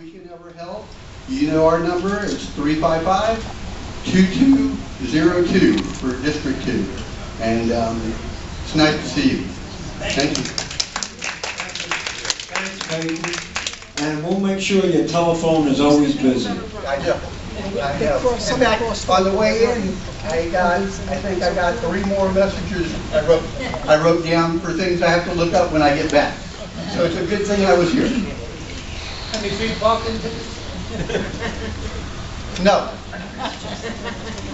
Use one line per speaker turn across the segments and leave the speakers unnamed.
we can ever help, you know our number. It's 355-2202 for District 2. And it's nice to see you. Thank you.
Thanks, Peyton. And we'll make sure your telephone is always busy.
I know. In fact, on the way in, I think I got 3 more messages I wrote down for things I have to look up when I get back. So it's a good thing I was here.
Any free parking?
No.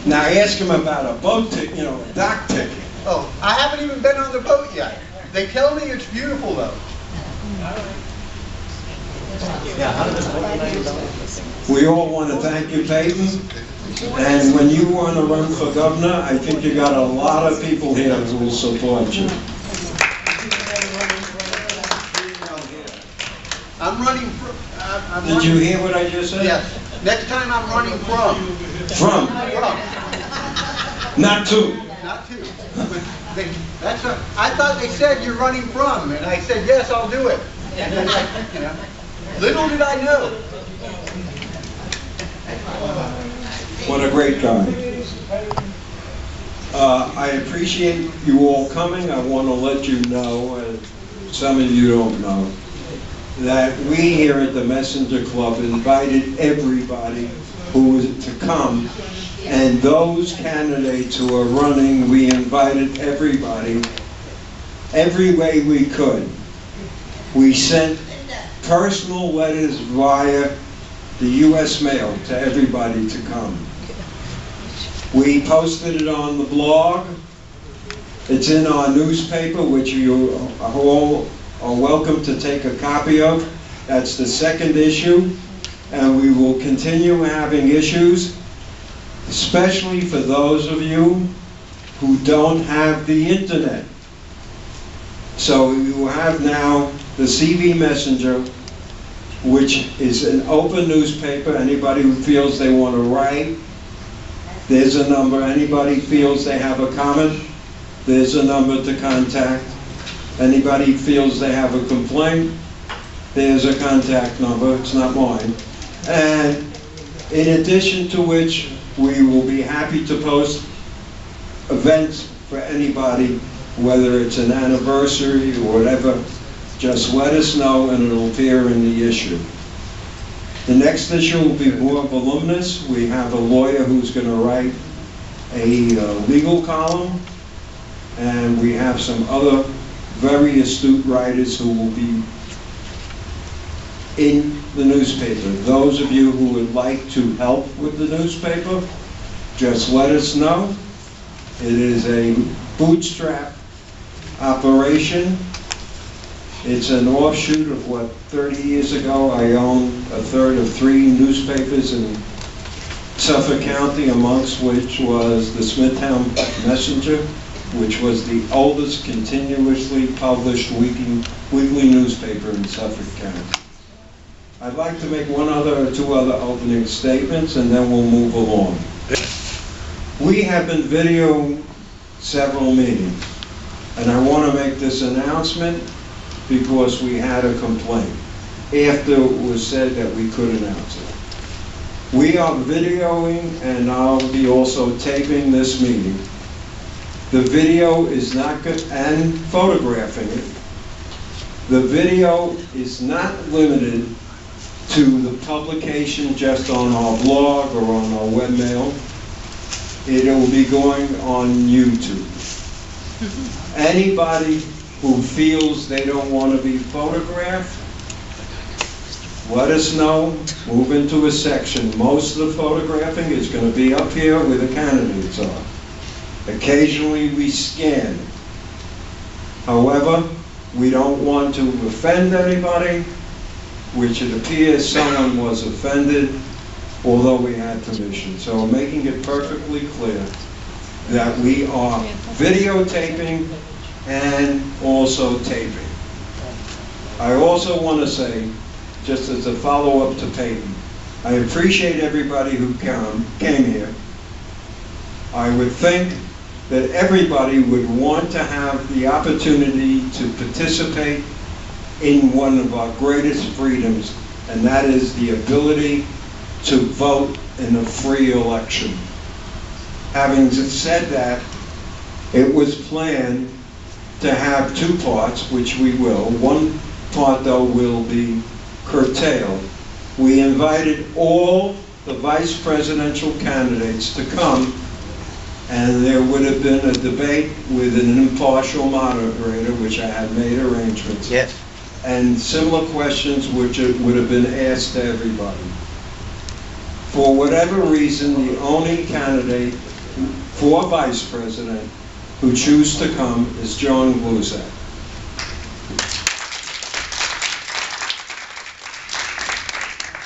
Now ask him about a boat ticket, a dock ticket.
Oh, I haven't even been on the boat yet. They tell me it's beautiful though.
We all want to thank you, Peyton. And when you want to run for governor, I think you got a lot of people here who will support you.
I'm running from.
Did you hear what I just said?
Yes. Next time I'm running from.
From. Not to.
Not to. I thought they said you're running from, and I said yes, I'll do it. And then, little did I know.
What a great guy. I appreciate you all coming. I want to let you know, and some of you don't know, that we here at the Messenger Club invited everybody who was to come, and those candidates who are running, we invited everybody every way we could. We sent personal letters via the U.S. mail to everybody to come. We posted it on the blog. It's in our newspaper, which you all are welcome to take a copy of. That's the 2nd issue, and we will continue having issues, especially for those of you who don't have the internet. So you have now the CV Messenger, which is an open newspaper. Anybody who feels they want to write, there's a number. Anybody feels they have a comment, there's a number to contact. Anybody feels they have a complaint, there's a contact number. It's not mine. And in addition to which, we will be happy to post events for anybody, whether it's an anniversary or whatever. Just let us know and it'll appear in the issue. The next issue will be more voluminous. We have a lawyer who's going to write a legal column, and we have some other very astute writers who will be in the newspaper. Those of you who would like to help with the newspaper, just let us know. It is a bootstrap operation. It's an offshoot of what, 30 years ago I owned a third of 3 newspapers in Suffolk County, amongst which was the Smithtown Messenger, which was the oldest continuously published weekly newspaper in Suffolk County. I'd like to make 1 or 2 other opening statements, and then we'll move along. We have been videoing several meetings, and I want to make this announcement because we had a complaint after it was said that we could announce it. We are videoing, and I'll be also taping this meeting. The video is not good, and photographing it. The video is not limited to the publication just on our blog or on our webmail. It will be going on YouTube. Anybody who feels they don't want to be photographed, let us know. Move into a section. Most of the photographing is going to be up here where the candidates are. Occasionally we scan. However, we don't want to offend anybody, which it appears someone was offended, although we had permission. So I'm making it perfectly clear that we are videotaping and also taping. I also want to say, just as a follow-up to Peyton, I appreciate everybody who came here. I would think that everybody would want to have the opportunity to participate in one of our greatest freedoms, and that is the ability to vote in a free election. Having said that, it was planned to have two parts, which we will. One part, though, will be curtailed. We invited all the vice presidential candidates to come, and there would have been a debate with an impartial moderator, which I had made arrangements.
Yes.
And similar questions which would have been asked to everybody. For whatever reason, the only candidate for vice president who choose to come is John Glusak.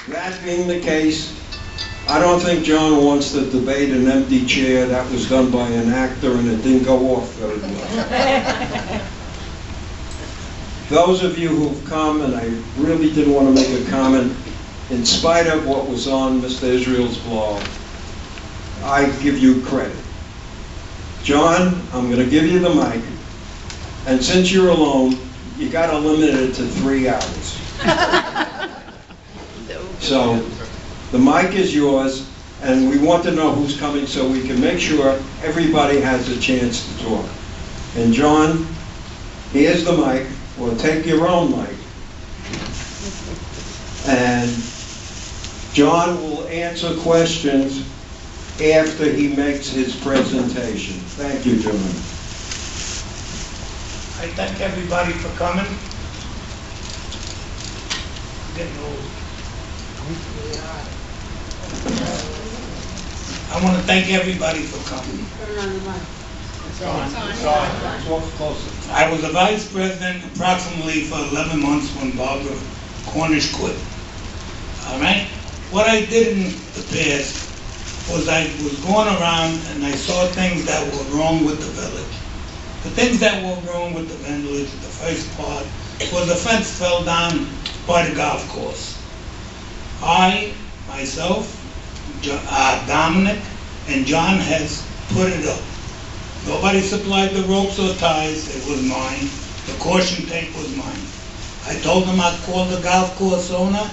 That being the case, I don't think John wants to debate an empty chair. That was done by an actor and it didn't go off very well. Those of you who've come, and I really did want to make a comment, in spite of what was on Mr. Israel's blog, I give you credit. John, I'm going to give you the mic, and since you're alone, you got to limit it to 3 hours. So, the mic is yours, and we want to know who's coming so we can make sure everybody has a chance to talk. And John, here's the mic, or take your own mic. And John will answer questions after he makes his presentation. Thank you, John.
I thank everybody for coming. I'm getting old. I want to thank everybody for coming. I was a vice president approximately for 11 months when Barbara Cornish quit. All right? What I did in the past was I was going around and I saw things that were wrong with the village. The things that were wrong with the village, the first part, was a fence fell down by the golf course. I, myself, Dominic, and John has put it up. Nobody supplied the ropes or ties, it was mine. The caution tape was mine. I told them I'd call the golf course owner,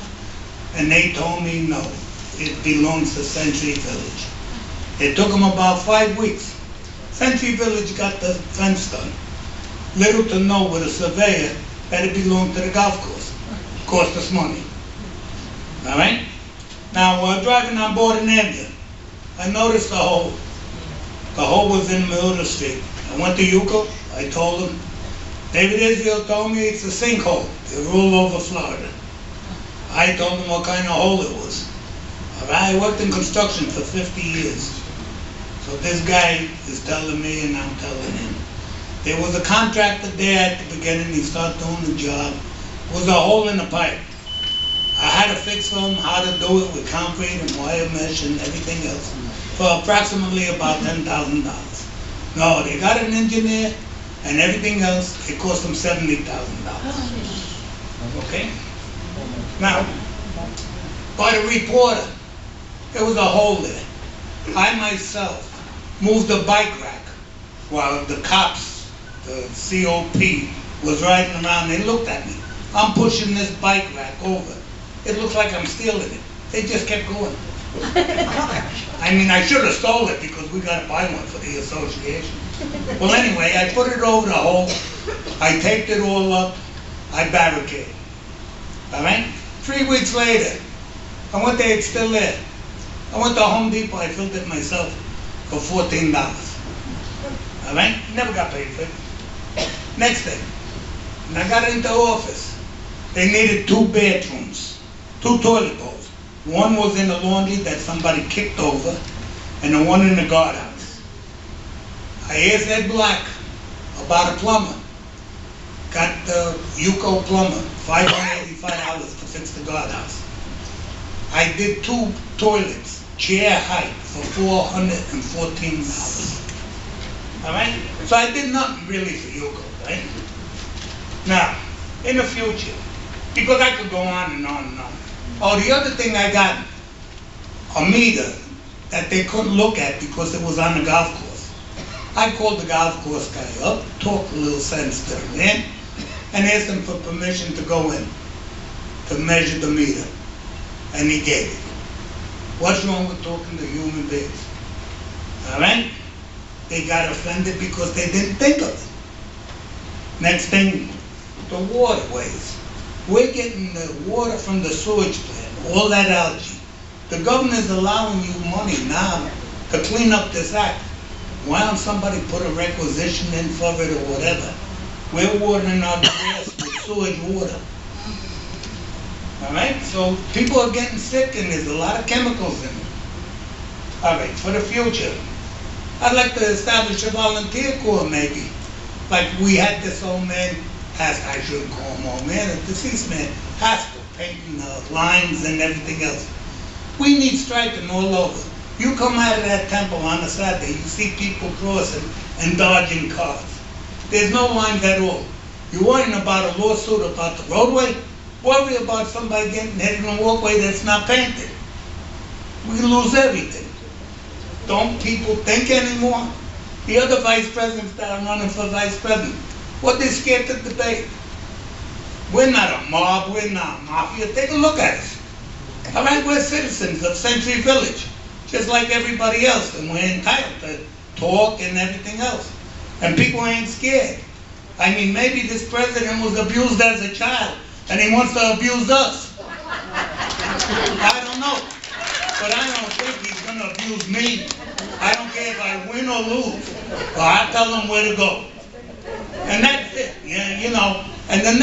and they told me no, it belongs to Century Village. It took them about 5 weeks. Century Village got the fence done. Little to know with a surveyor that it belonged to the golf course. Cost us money. All right? Now, while driving on Borden Avenue, I noticed the hole. The hole was in the middle of the street. I went to Yuko, I told him. David Israel told me it's a sinkhole. They rule over Florida. I told him what kind of hole it was. All right? I worked in construction for 50 years. So this guy is telling me and I'm telling him. There was a contractor there at the beginning, he started doing the job. There was a hole in the pipe. I had to fix for him how to do it with concrete and wire mesh and everything else for approximately about $10,000. No, they got an engineer and everything else, it cost them $70,000. Okay? Now, by the reporter, there was a hole there. I myself moved a bike rack while the cops, the COP, was riding around. They looked at me. I'm pushing this bike rack over. It looks like I'm stealing it. They just kept going. I mean, I should have stole it because we got to buy one for the association. Well, anyway, I put it over the hole. I taped it all up. I barricaded. All right? 3 weeks later, I went there, it's still there. I went to Home Depot, I filled it myself for $14. All right? Never got paid for it. Next thing, when I got into the office, they needed 2 bathrooms, 2 toilet bowls. One was in the laundry that somebody kicked over, and the one in the guardhouse. I asked Ed Black about a plumber. Got the Yuko plumber, $585 to fix the guardhouse. I did 2 toilets, chair height, for $414. All right? So I did nothing really for Yuko, right? Now, in the future, because I could go on and on and on. Oh, the other thing, I got a meter that they couldn't look at because it was on the golf course. I called the golf course guy up, talked a little sense to him in, and asked him for permission to go in to measure the meter. and he gave it. What's wrong with talking to human beings? All right? They got offended because they didn't think of it. Next thing, the waterways. We're getting the water from the sewage plant, all that algae. The governor's allowing you money now to clean up this act. Why don't somebody put a requisition in for it or whatever? We're watering our grass with sewage water. All right, so people are getting sick and there's a lot of chemicals in it. All right, for the future, I'd like to establish a volunteer corps maybe. Like we had this old man, I shouldn't call him old man, a deceased man, Haskell, painting lines and everything else. We need striping all over. You come out of that temple on a Saturday, you see people crossing and dodging cars. There's no lines at all. You're worrying about a lawsuit about the roadway? Worry about somebody getting hit in a walkway that's not painted. We lose everything. Don't people think anymore? The other vice presidents that are running for vice president, what they scared to debate? We're not a mob, we're not a mafia. Take a look at us. All right, we're citizens of Century Village, just like everybody else, and we're entitled to talk and everything else. And people ain't scared. I mean, maybe this president was abused as a child, and he wants to abuse us. I don't know. But I don't think he's going to abuse me. I don't care if I win or lose. But I tell him where to go. And that's it. Yeah, you know. And the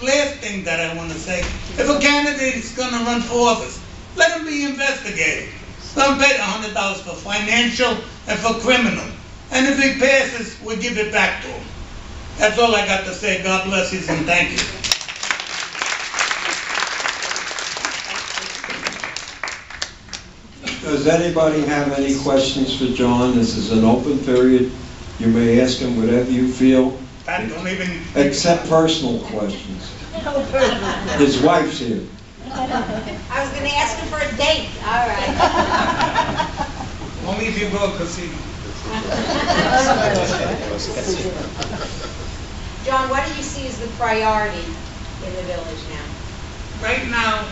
last thing that I want to say, if a candidate is going to run for office, let him be investigated. Let him pay $100 for financial and for criminal. And if he passes, we'll give it back to him. That's all I got to say. God bless you and thank you.
Does anybody have any questions for John? This is an open period. You may ask him whatever you feel,
I don't even...
except personal questions. His wife's here.
I was going to ask him for a date. All right.
Only if you go to casino.
John, what do you see as the priority in the village now?
Right now,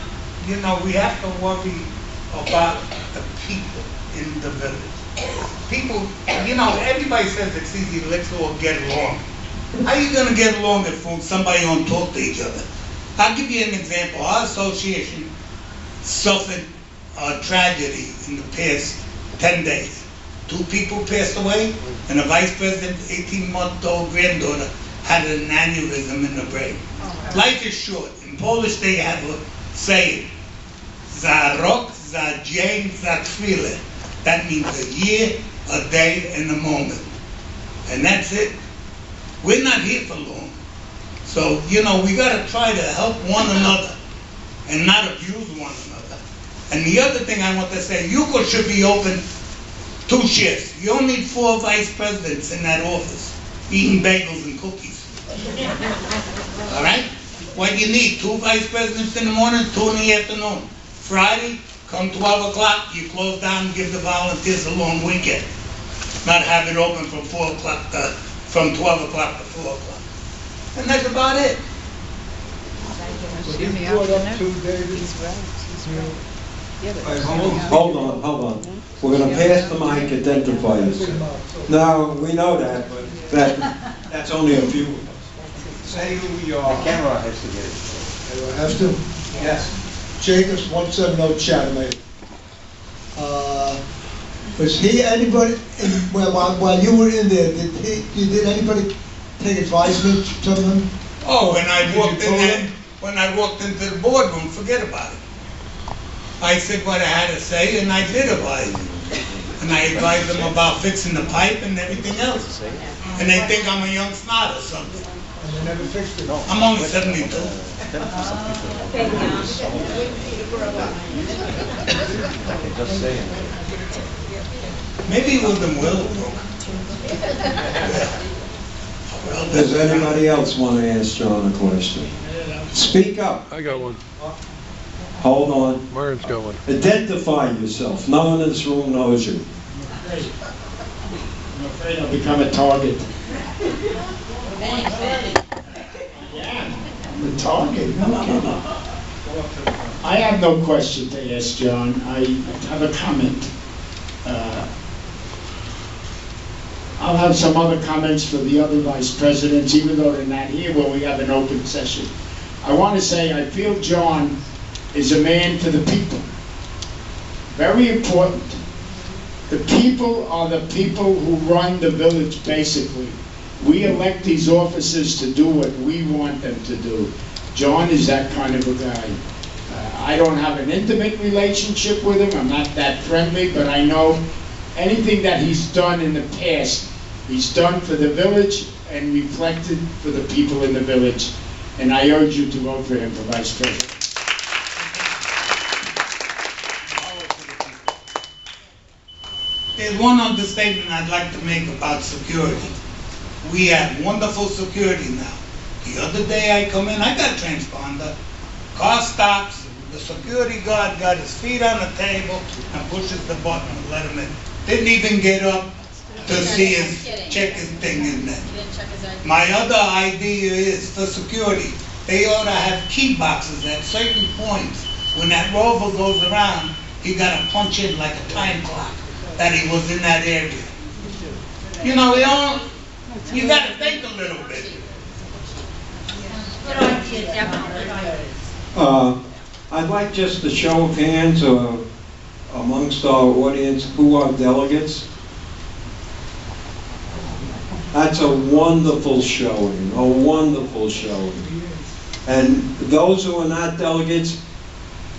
you know, we have to worry about the people in the village. People, you know, everybody says it's easy, let's all get along. How are you going to get along if somebody don't talk to each other? I'll give you an example. Our association suffered a tragedy in the past 10 days. 2 people passed away, and the vice president's 18-month-old granddaughter had an aneurysm in the brain. Life is short. In Polish, they have a saying, za rok, za dzień, za chwilę. That means a year, a day, and a moment. And that's it. We're not here for long. So, you know, we got to try to help one another and not abuse one another. And the other thing I want to say, UCO should be open 2 shifts. You don't need 4 vice presidents in that office eating bagels and cookies. All right? What you need, 2 vice presidents in the morning, 2 in the afternoon. Friday, come 12 o'clock, you close down and give the volunteers a long weekend. Not have it open from 4 o'clock from 12 o'clock to 4 o'clock. And that's about it.
Hold on. We're going to pass the mic, identify yourself. No, we know that, but that's only a few of us. Say who you are.
The camera has to get it.
Do I have to?
Yes.
Jacobs, 170 Chatham. Was he anybody, while you were in there, did anybody take advisement from him?
Oh, when I
Did
walked
you
in
tell
there,
him?
when I walked into the boardroom, forget about it. I said what I had to say, and I did advise them. And I advised them about fixing the pipe and everything else. And they think I'm a young snot or something.
And they never fixed it?
I'm only 72.
Just saying.
Maybe it was the will.
Does anybody else want to ask John a question? Speak up.
I got one.
Hold on.
Myron's got one.
Identify yourself. No one in this room knows you.
I'm afraid I'll become a target. The target? No kidding. I have no question to ask John. I have a comment. I'll have some other comments for the other vice presidents, even though they're not here when we have an open session. I want to say I feel John is a man for the people. Very important. The people are the people who run the village, basically. We elect these officers to do what we want them to do. John is that kind of a guy. I don't have an intimate relationship with him. I'm not that friendly, but I know anything that he's done in the past, he's done for the village and reflected for the people in the village. And I urge you to vote for him for vice president.
There's one understatement I'd like to make about security. We have wonderful security now. The other day I come in, I got a transponder, car stops, the security guard got his feet on the table and pushes the button and let him in. Didn't even get up to see his, check his thing in there. My other idea is for security, they ought to have key boxes at certain points. When that rover goes around, you gotta punch in like a time clock that he was in that area. You know, you gotta think a little bit.
Good idea, definitely.
I'd like just a show of hands amongst our audience who are delegates. That's a wonderful showing, a wonderful showing. And those who are not delegates,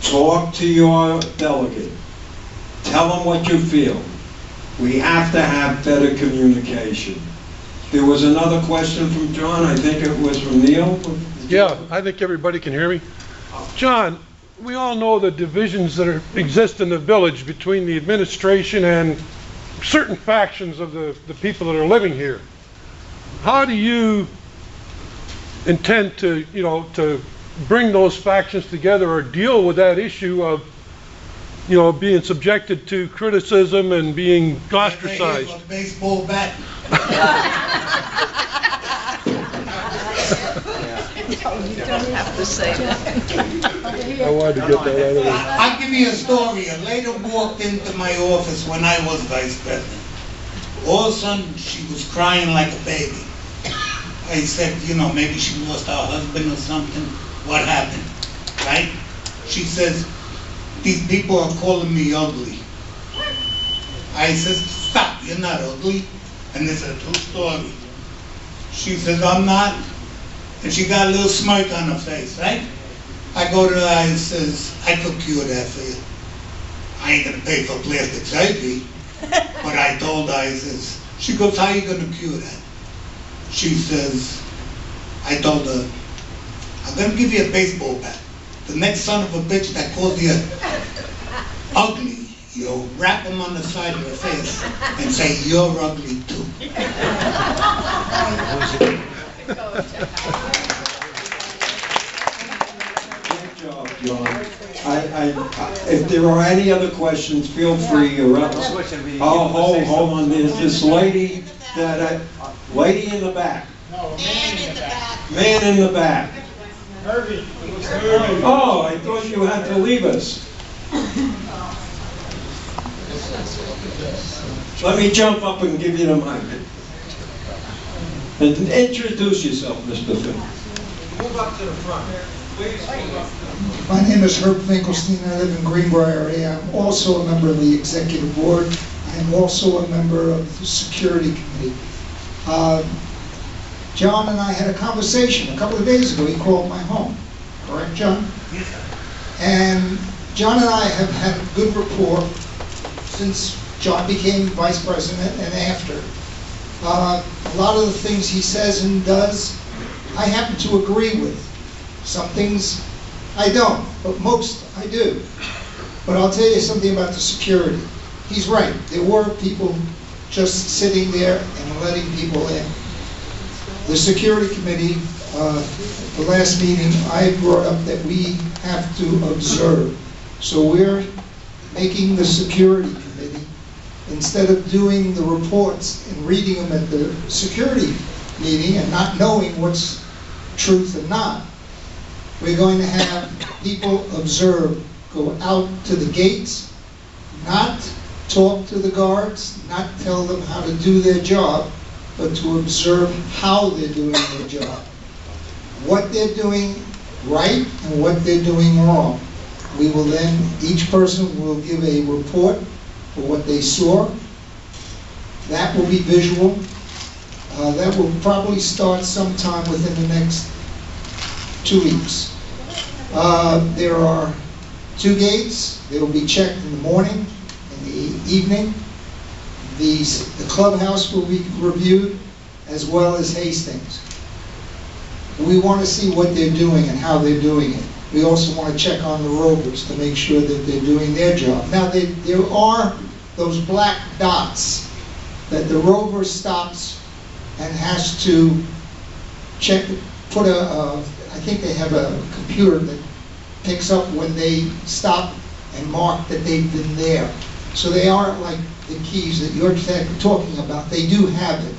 talk to your delegate. Tell them what you feel. We have to have better communication. There was another question from John, I think it was from Neil.
Yeah, I think everybody can hear me. John, we all know the divisions that exist in the village between the administration and certain factions of the people that are living here. How do you intend to, to bring those factions together or deal with that issue of, being subjected to criticism and being ostracized?
A baseball bat.
You don't have to say that.
I wanted to get that out of there.
I'll give you a story. A lady walked into my office when I was vice president. All of a sudden, she was crying like a baby. I said, maybe she lost her husband or something. What happened, right? She says, these people are calling me ugly. I said, stop, you're not ugly. And this is a true story. She says, I'm not. And she got a little smirk on her face, right? I go to her and says, I could cure that for you. I ain't gonna pay for plastic surgery. But I told her, I says, she goes, how are you gonna cure that? She says, I told her, I'm gonna give you a baseball bat. The next son of a bitch that calls you ugly, you'll wrap him on the side of the face and say, you're ugly too.
Good job, John. If there are any other questions, feel free. Or else. Hold on. There's this lady lady in the back.
No, man in the back.
Man in the back.
Irving. It was Irving.
Oh, I thought you had to leave us. Let me jump up and give you the mic. And introduce yourself, Mr. Finn.
Move up to the front. Please move up.
My name is Herb Finkelstein. I live in Greenbrier area. I'm also a member of the executive board. I'm also a member of the security committee. John and I had a conversation a couple of days ago. He called my home. Correct, John?
Yes, sir.
And John and I have had a good rapport since John became vice president and after. A lot of the things he says and does, I happen to agree with. Some things I don't, but most I do. But I'll tell you something about the security. He's right. There were people just sitting there and letting people in. The security committee, the last meeting, I brought up that we have to observe. So we're making the security committee, instead of doing the reports and reading them at the security meeting and not knowing what's truth and not, We're going to have people observe, go out to the gates, not talk to the guards, not tell them how to do their job, but to observe how they're doing their job. What they're doing right and what they're doing wrong. We will then, each person will give a report for what they saw. That will be visual. That will probably start sometime within the next 2 weeks. There are 2 gates. They will be checked in the morning, in the evening. The clubhouse will be reviewed, as well as Hastings. We want to see what they're doing and how they're doing it. We also want to check on the rovers to make sure that they're doing their job. Now, there are those black dots that the rover stops and has to check, I think they have a computer that picks up when they stop and mark that they've been there. So they aren't like the keys that you're talking about. They do have it.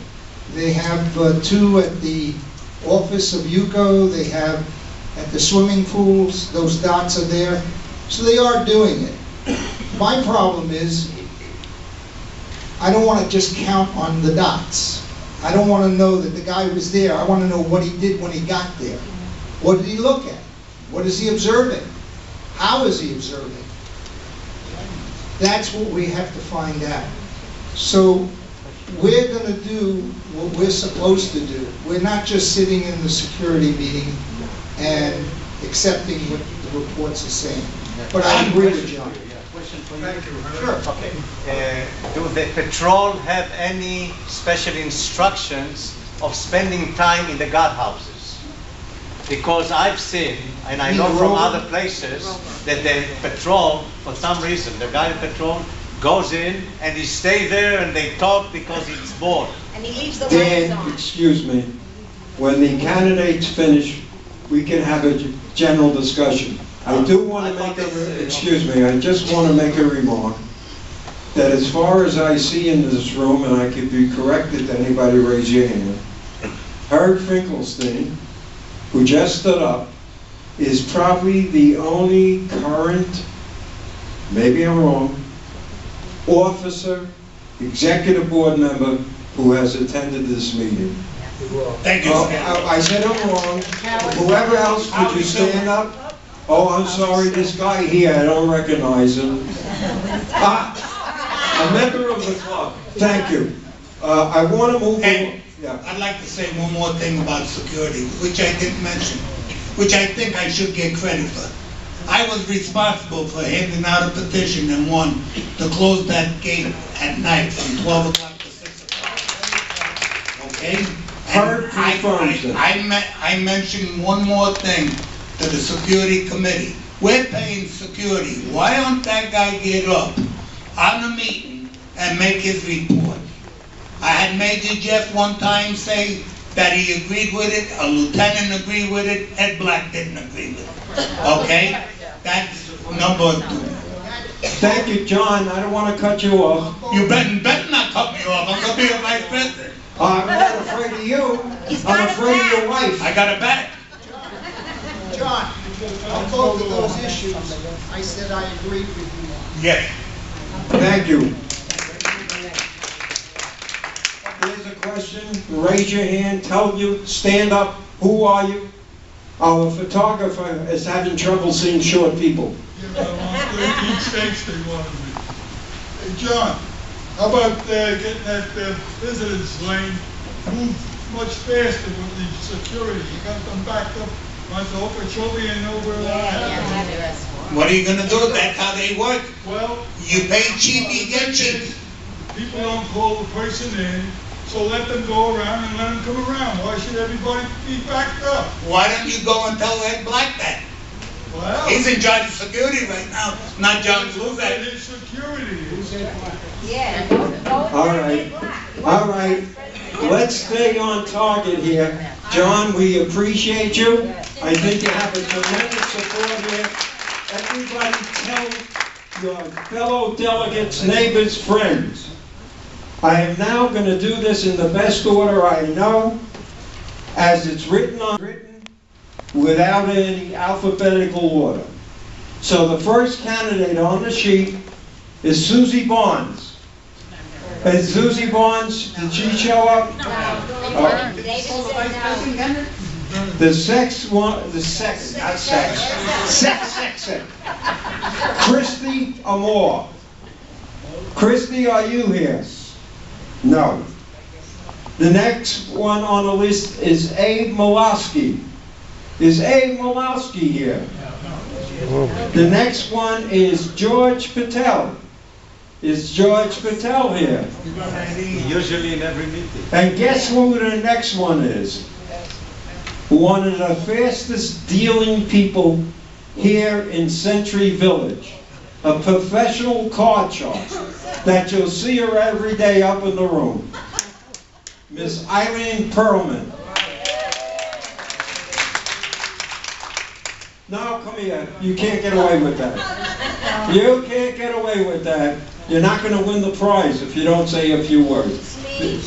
They have 2 at the office of UCO. They have at the swimming pools. Those dots are there. So they are doing it. My problem is, I don't want to just count on the dots. I don't want to know that the guy was there. I want to know what he did when he got there. What did he look at? What is he observing? How is he observing? That's what we have to find out. So we're going to do what we're supposed to do. We're not just sitting in the security meeting and accepting what the reports are saying. But I agree with John.
Thank you.
Sure.
Okay. Do the patrol have any special instructions of spending time in the guardhouses? Because I've seen, and I know from other places, that the patrol, for some reason, the guy in patrol goes in and he stays there and they talk because he's bored.
And he leaves the lights
Dan,
on.
excuse me, when the candidates finish, we can have a general discussion. I do want to make I just want to make a remark that as far as I see in this room, and I could be corrected, anybody raise your hand, Herb Finkelstein, who just stood up, is probably the only current, maybe I'm wrong, officer, executive board member who has attended this meeting.
Thank you.
I said I'm wrong. Whoever else, could you stand up? Oh, I'm sorry, this guy here, I don't recognize him. A member of the club. Thank you. I want to move on.
Hey,
Yeah.
I'd like to say one more thing about security, which I didn't mention, which I think I should get credit for. I was responsible for handing out a petition and won to close that gate at night from 12 o'clock to 6 o'clock. Okay?
Herb confirms it.
I mentioned one more thing to the security committee. We're paying security. Why don't that guy get up on the meeting and make his report? I had Major Jeff one time say that he agreed with it, a lieutenant agreed with it, Ed Black didn't agree with it. Okay? That's number 2.
Thank you, John. I don't want to cut you off.
You better not cut me off. I'm going to be a vice president.
I'm not afraid of you. I'm afraid of your wife.
I got a back.
John, on both of those issues, I said I agreed with you.
Yes.
Thank you. Here's a question. Raise your hand. Tell you. Stand up. Who are you? Our photographer is having trouble seeing short people.
Yeah, I want 13 states they wanted me. Hey, John, how about getting that visitors lane moved much faster with the security? You got them backed up. Might as well Okeechobee and know where they're at.
What are you going to do? That's how they work.
Well,
You pay cheap, you get cheap.
people don't call the person in, so let them go around and let them come around. Why should everybody be backed up?
Why don't you go and tell Ed Black that?
Well,
He's in charge of security right now, not John
that
Sluzak.
is security.
Yeah, go
All right. All right. Let's stay on target here. John, we appreciate you. I think you have a tremendous support here. Everybody tell your fellow delegates, neighbors, friends. I am now going to do this in the best order I know, as it's written. without any alphabetical order. So the first candidate on the sheet is Susie Barnes. And Susie Barnes, did she show up? Oh.
David said no.
The second. Christy Amore. Christy, are you here? No. The next one on the list is Abe Malowski. Is Abe Malowski here? The next one is George Patel. Is George Patel here?
Usually in every meeting.
And guess who the next one is? One of the fastest dealing people here in Century Village. A professional card shark that you'll see her every day up in the room. Miss Eileen Perlman. No, come here. You can't get away with that. You can't get away with that. You're not going to win the prize if you don't say a few words.
Speech.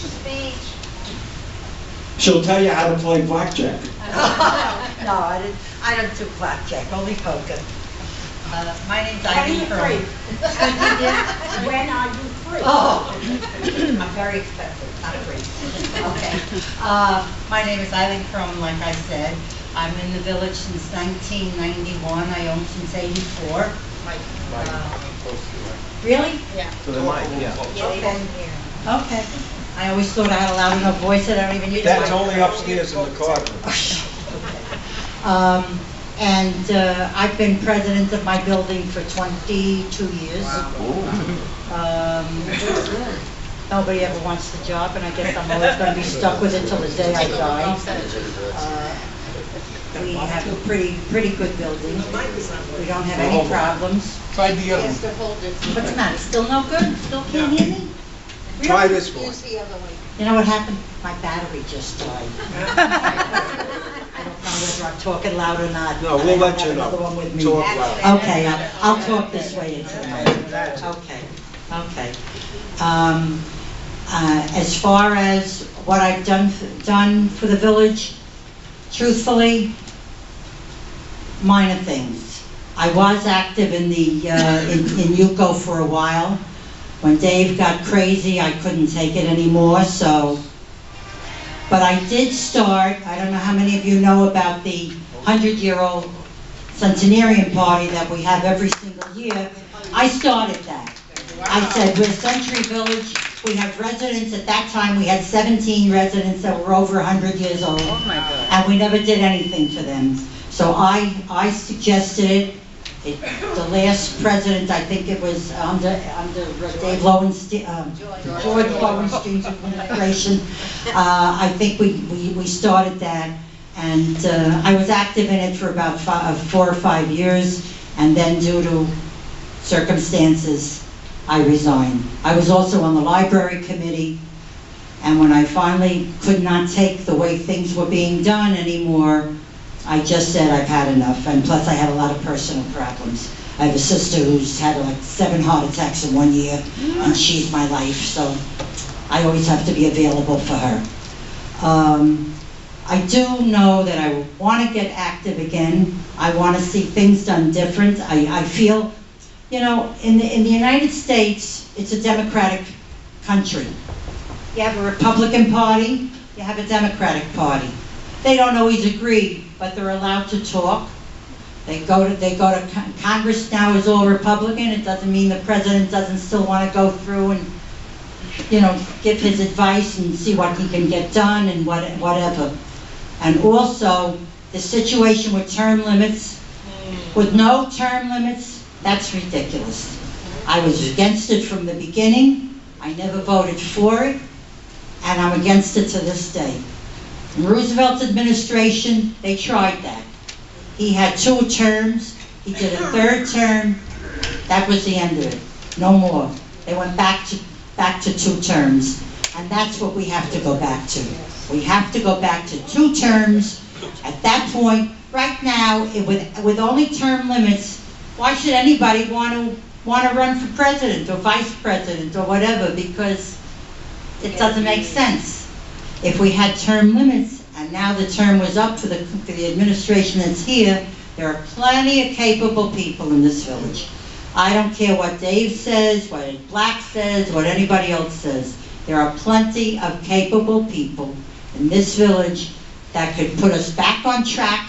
She'll tell you how to play blackjack.
No, I don't do blackjack, only poker. My name's Eileen Perlman.
When are you free?
Oh, I'm very expensive, not free. Okay. My name is Eileen Perlman, like I said. I'm in the village since 1991. I own since '84. Really?
Yeah.
To the mic, yeah.
Yeah, they didn't hear.
Okay. I always thought I had a loud enough voice that I don't even need a
That's
mic.
only upstairs in the card room.
I've been president of my building for 22 years. Nobody ever wants the job, and I guess I'm always going to be stuck with it till the day I die. We have a pretty good building. We don't have any problems.
Try the other one.
What's the matter? Still no good? Still can't hear me?
Try this one.
You know what happened? My battery just died. I don't know whether I'm talking loud or not.
No, we'll let you know.
Another one with me.
Talk loud.
Okay, I'll talk this way into the mic. Okay. As far as what I've done for the village, truthfully, minor things. I was active in the in UCO for a while. When Dave got crazy, I couldn't take it anymore, so. But I did start, I don't know how many of you know about the 100-year-old centenarian party that we have every single year. I started that. I said, we're Century Village, we have residents, at that time we had 17 residents that were over 100 years old.
Oh my God.
And we never did anything for them. So I suggested it. The last president, I think it was under Dave Lowenstein, George Lowenstein's administration. I think we started that, and I was active in it for about 4 or 5 years, and then due to circumstances, I resigned. I was also on the library committee, and when I finally could not take the way things were being done anymore, I just said I've had enough, and plus I had a lot of personal problems. I have a sister who's had like 7 heart attacks in 1 year, and she's my life, so I always have to be available for her. I do know that I want to get active again. I want to see things done different. I feel, you know, in the United States, it's a democratic country. You have a Republican Party, you have a Democratic Party. They don't always agree, but they're allowed to talk. They go to Congress now is all Republican. It doesn't mean the president doesn't still want to go through and, you know, give his advice and see what he can get done and whatever. And also, the situation with term limits, with no term limits, that's ridiculous. I was against it from the beginning. I never voted for it, and I'm against it to this day. In Roosevelt's administration, they tried that. He had 2 terms. He did a 3rd term. That was the end of it. No more. They went back to 2 terms. And that's what we have to go back to. We have to go back to 2 terms. At that point, right now, with only term limits, why should anybody want to run for president or vice president or whatever? Because it doesn't make sense. If we had term limits, and now the term was up for the administration that's here, there are plenty of capable people in this village. I don't care what Dave says, what Black says, what anybody else says. There are plenty of capable people in this village that could put us back on track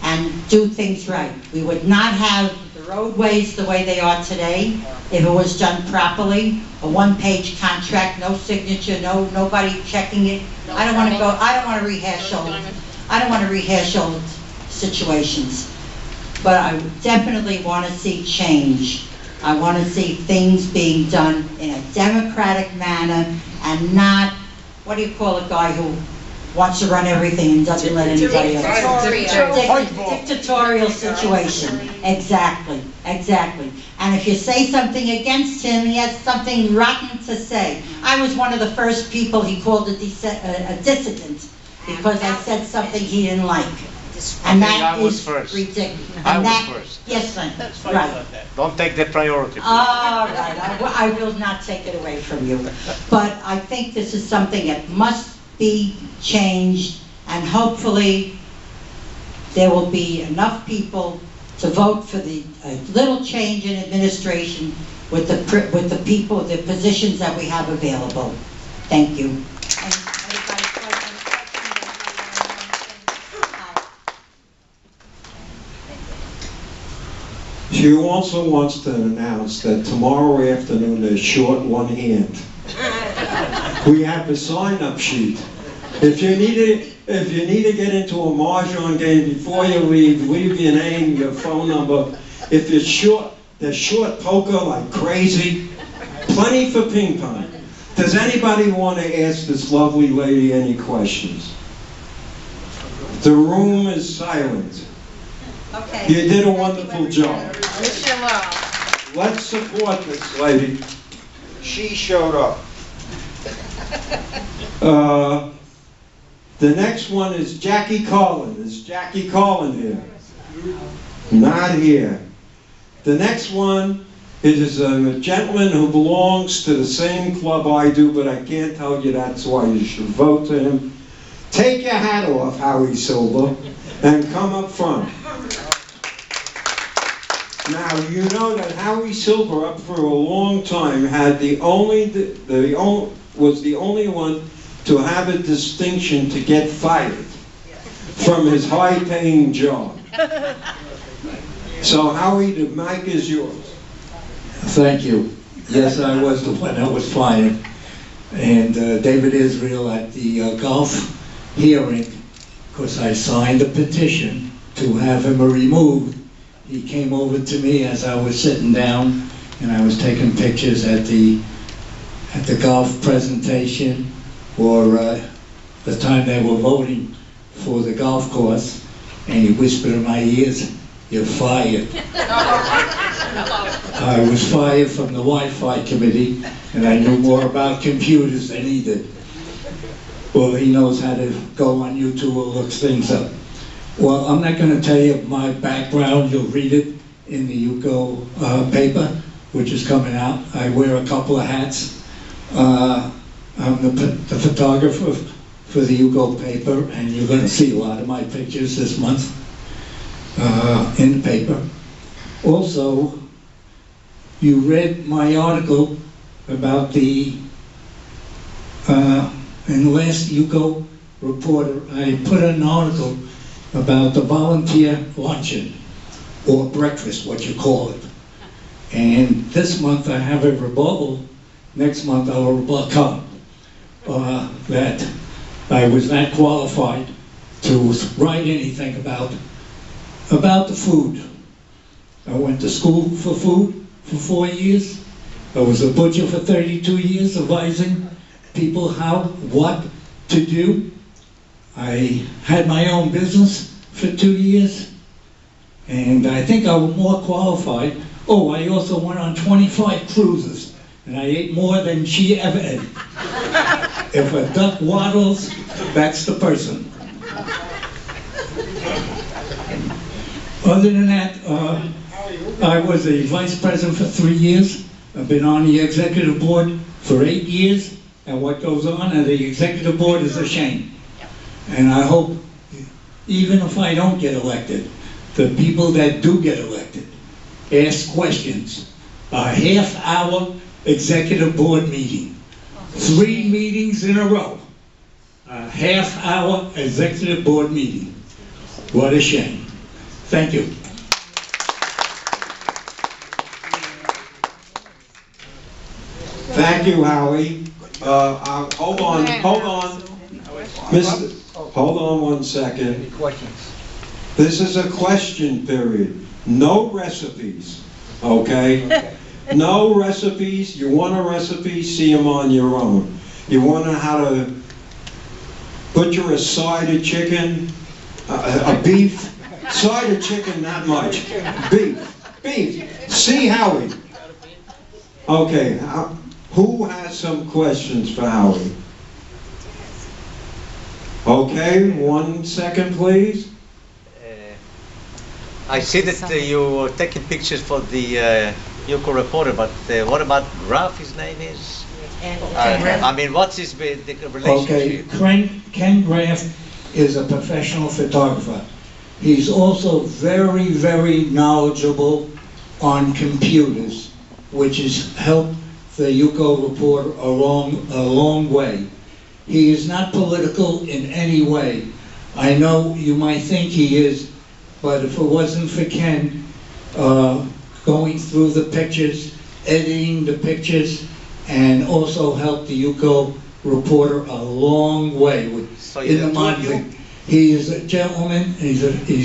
and do things right. We would not have the roadways the way they are today if it was done properly. A one-page contract, no signature, nobody checking it. I don't want to rehash old situations. But I definitely want to see change. I want to see things being done in a democratic manner and not, what do you call a guy who wants to run everything and doesn't let anybody else? Dictatorial situation. Exactly. And if you say something against him, he has something rotten to say. I was one of the first people he called a dissident because I said something he didn't like. And that is ridiculous.
I was first.
Yes, son.
That's fine.
Right.
Don't take the priority.
All right, I will not take it away from you. But I think this is something that must be changed, and hopefully there will be enough people to vote for the little change in administration with the people, the positions that we have available. Thank you.
She also wants to announce that tomorrow afternoon they're short one hand. We have a sign-up sheet. If you need to get into a mahjong game before you leave your name, your phone number. If they're short poker like crazy. Plenty for ping pong. Does anybody want to ask this lovely lady any questions? The room is silent.
Okay.
You did a wonderful job. Let's support this lady. She showed up. The next one is Jackie Carlin. Is Jackie Carlin here? Not here. The next one is a gentleman who belongs to the same club I do, but I can't tell you that's why you should vote to him. Take your hat off, Howie Silver, and come up front. Now, you know that Howie Silver, up for a long time, had was the only one to have a distinction to get fired from his high-paying job. So, Howie, the mic is yours.
Thank you. Yes, I was the one that was fired. And David Israel at the golf hearing, because I signed a petition to have him removed. He came over to me as I was sitting down, and I was taking pictures at the golf presentation, or the time they were voting for the golf course, and he whispered in my ears, "You're fired." I was fired from the Wi-Fi committee, and I knew more about computers than he did. Well, he knows how to go on YouTube and look things up. Well, I'm not going to tell you my background. You'll read it in the UCO paper, which is coming out. I wear a couple of hats. I'm the photographer for the UCO paper, and you're going to see a lot of my pictures this month in the paper. Also, you read my article about in the last UCO Reporter, I put an article about the volunteer luncheon, or breakfast, what you call it. And this month I have a rebuttal. Next month I will rebut that I was not qualified to write anything about the food. I went to school for food for 4 years. I was a butcher for 32 years, advising people what to do. I had my own business for 2 years, and I think I was more qualified. Oh, I also went on 25 cruises, and I ate more than she ever ate. If a duck waddles, that's the person. Other than that, I was a vice president for 3 years. I've been on the executive board for 8 years, and what goes on at the executive board is a shame. And I hope, even if I don't get elected, the people that do get elected ask questions. A half-hour executive board meeting. 3 meetings in a row. A half-hour executive board meeting. What a shame. Thank you.
Thank you, Howie. Hold on. Hold on 1 second.
Any questions?
This is a question period. No recipes, okay? No recipes. You want a recipe, see them on your own. You want to know how to butcher a side of chicken, a beef, side of chicken, not much. Beef. See Howie. Okay, who has some questions for Howie? Okay, 1 second, please.
I see that you're taking pictures for the Yuko reporter, but what about Ralph, his name is? I mean, what's his the relationship?
Okay, Ken Graff is a professional photographer. He's also very, very knowledgeable on computers, which has helped the Yuko reporter a long way. He is not political in any way. I know you might think he is, but if it wasn't for Ken going through the pictures, editing the pictures, and also helped the Yuko reporter a long way in the modeling. He is a gentleman. He's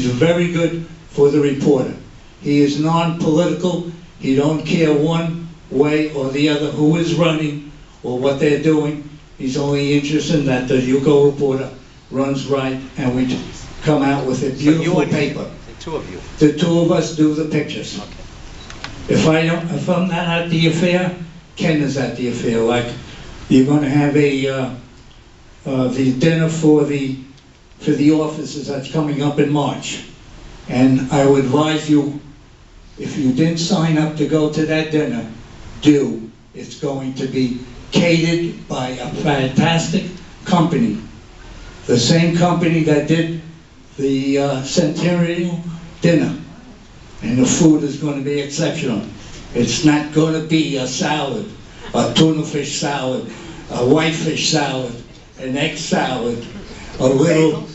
very good for the reporter. He is non-political. He don't care one way or the other who is running or what they're doing. He's only interested in that the Yuko reporter runs right and we come out with a beautiful paper.
The two of you.
The two of us do the pictures.
Okay.
If I'm not at the affair, Ken is at the affair. Like you're going to have the dinner for the officers that's coming up in March, and I would advise you, if you didn't sign up to go to that dinner, do. It's going to be catered by a fantastic company, the same company that did the Centennial dinner, and the food is going to be exceptional. It's not going to be a salad, a tuna fish salad, a whitefish salad, an egg salad, a little,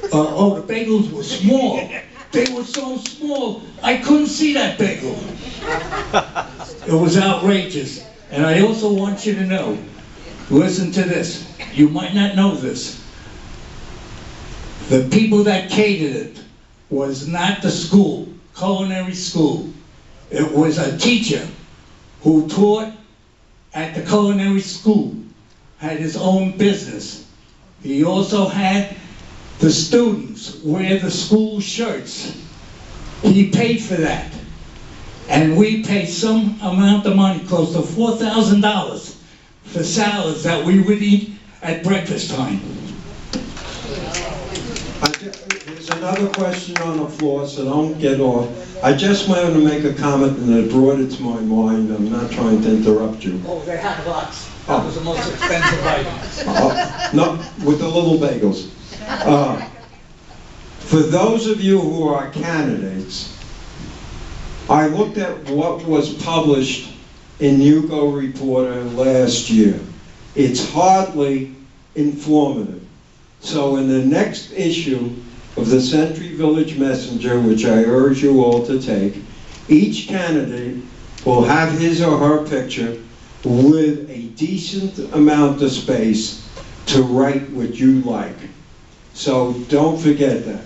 the bagels were small. They were so small, I couldn't see that bagel. It was outrageous. And I also want you to know, listen to this, you might not know this. The people that catered it was not the school, culinary school. It was a teacher who taught at the culinary school, had his own business. He also had the students wear the school shirts. He paid for that. And we paid some amount of money, close to $4,000, for salads that we would eat at breakfast time.
There's another question on the floor, so don't get off. I just wanted to make a comment and it brought it to my mind. I'm not trying to interrupt you.
Oh, they had lots. That was the most expensive item.
No, with the little bagels. For those of you who are candidates, I looked at what was published in Yuko Reporter last year. It's hardly informative. So in the next issue of the Century Village Messenger, which I urge you all to take, each candidate will have his or her picture with a decent amount of space to write what you like. So don't forget that.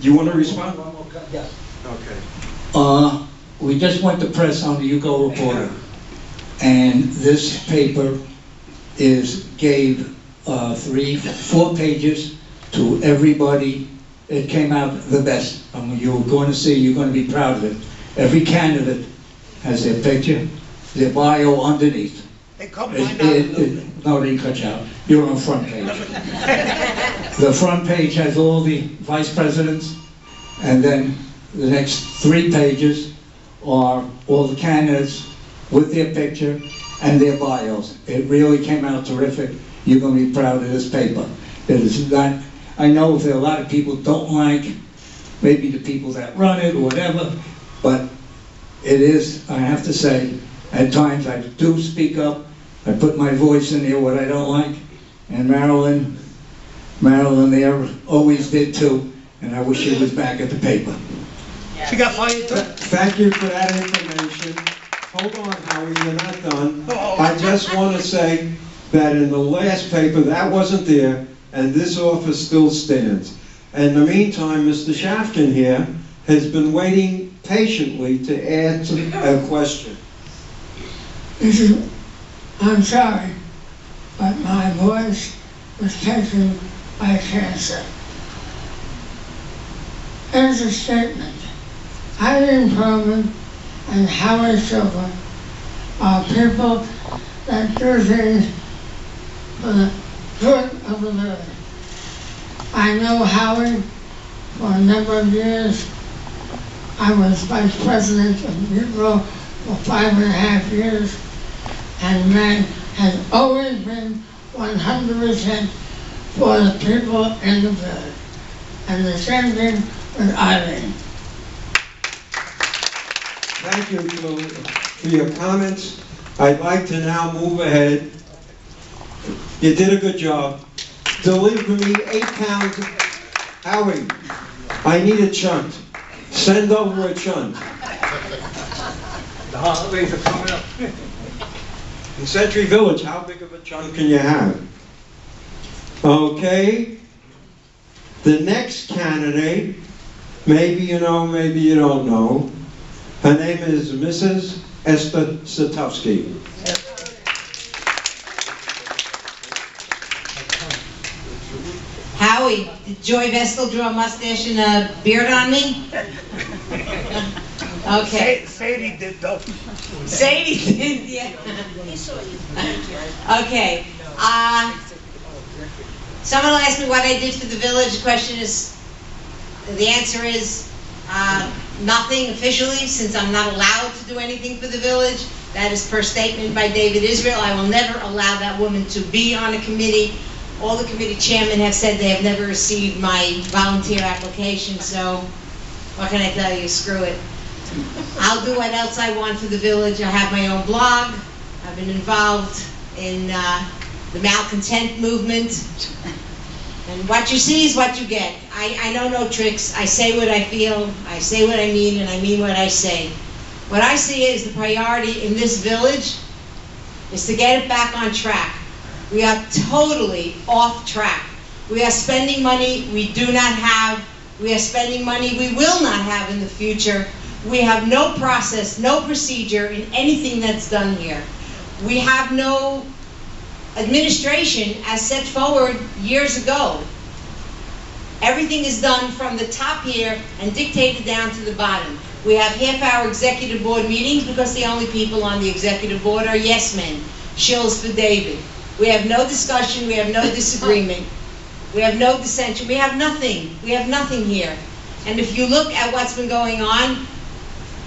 You want to respond?
Yes.
Okay.
We just went to press on the Yuko Reporter, and this paper gave 4 pages to everybody. It came out the best. You're going to see, you're going to be proud of it. Every candidate has their picture, their bio underneath.
They cut
No, they didn't cut you out. You're on the front page. The front page has all the vice presidents, and then the next 3 pages are all the candidates with their picture and their bios. It really came out terrific. You're going to be proud of this paper. That is not, I know that a lot of people don't like, maybe the people that run it or whatever, but it is, I have to say, at times I do speak up, I put my voice in there what I don't like, and Marilyn there always did too, and I wish she was back at the paper.
She got fired too.
Thank you for that information. Hold on, Howie, you're not done. I just want to say that in the last paper, that wasn't there, and this office still stands. In the meantime, Mr. Shafton here has been waiting patiently to answer a question.
I'm sorry, but my voice was taken by cancer. Here's a statement. Eileen Perlman and Howie Silver are people that do things for the good of the village. I know Howie for a number of years. I was vice president of Negro for 5.5 years, and the man has always been 100% for the people in the village. And the same thing with Eileen.
Thank you for your comments. I'd like to now move ahead. You did a good job. Deliver me 8 pounds. Howie, I need a chunt. Send over a chunt.
The holidays are coming up.
In Century Village, how big of a chunt can you have? Okay. The next candidate, maybe you know, maybe you don't know. Her name is Mrs. Esther Satowski.
Howie, did Joy Vestal draw a mustache and a beard on me? Okay.
Sadie did though.
Sadie did, yeah. Okay. Someone will ask me what I did for the village. The answer is nothing officially, since I'm not allowed to do anything for the village. That is per statement by David Israel. I will never allow that woman to be on a committee. All the committee chairmen have said they have never received my volunteer application, so what can I tell you? Screw it. I'll do what else I want for the village. I have my own blog. I've been involved in the malcontent movement. And what you see is what you get. I know no tricks. I say what I feel, I say what I mean, and I mean what I say. What I see is the priority in this village is to get it back on track. We are totally off track. We are spending money we do not have. We are spending money we will not have in the future. We have no process, no procedure in anything that's done here. We have no administration as set forward years ago. Everything is done from the top here and dictated down to the bottom. We have half-hour executive board meetings because the only people on the executive board are yes men, shills for David. We have no discussion, we have no disagreement, we have no dissension, we have nothing. We have nothing here. And if you look at what's been going on,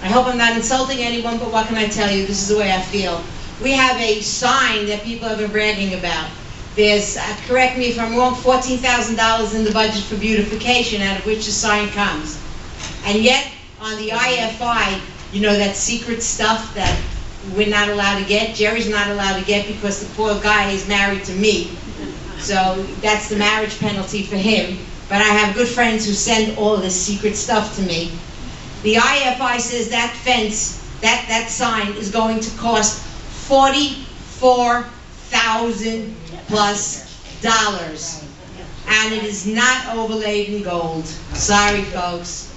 I hope I'm not insulting anyone, but what can I tell you? This is the way I feel. We have a sign that people have been bragging about. There's, correct me if I'm wrong, $14,000 in the budget for beautification, out of which the sign comes. And yet, on the IFI, you know, that secret stuff that we're not allowed to get, Jerry's not allowed to get because the poor guy is married to me. So that's the marriage penalty for him. But I have good friends who send all this secret stuff to me. The IFI says that fence, that sign is going to cost $44,000 plus, and it is not overlaid in gold. Sorry, folks.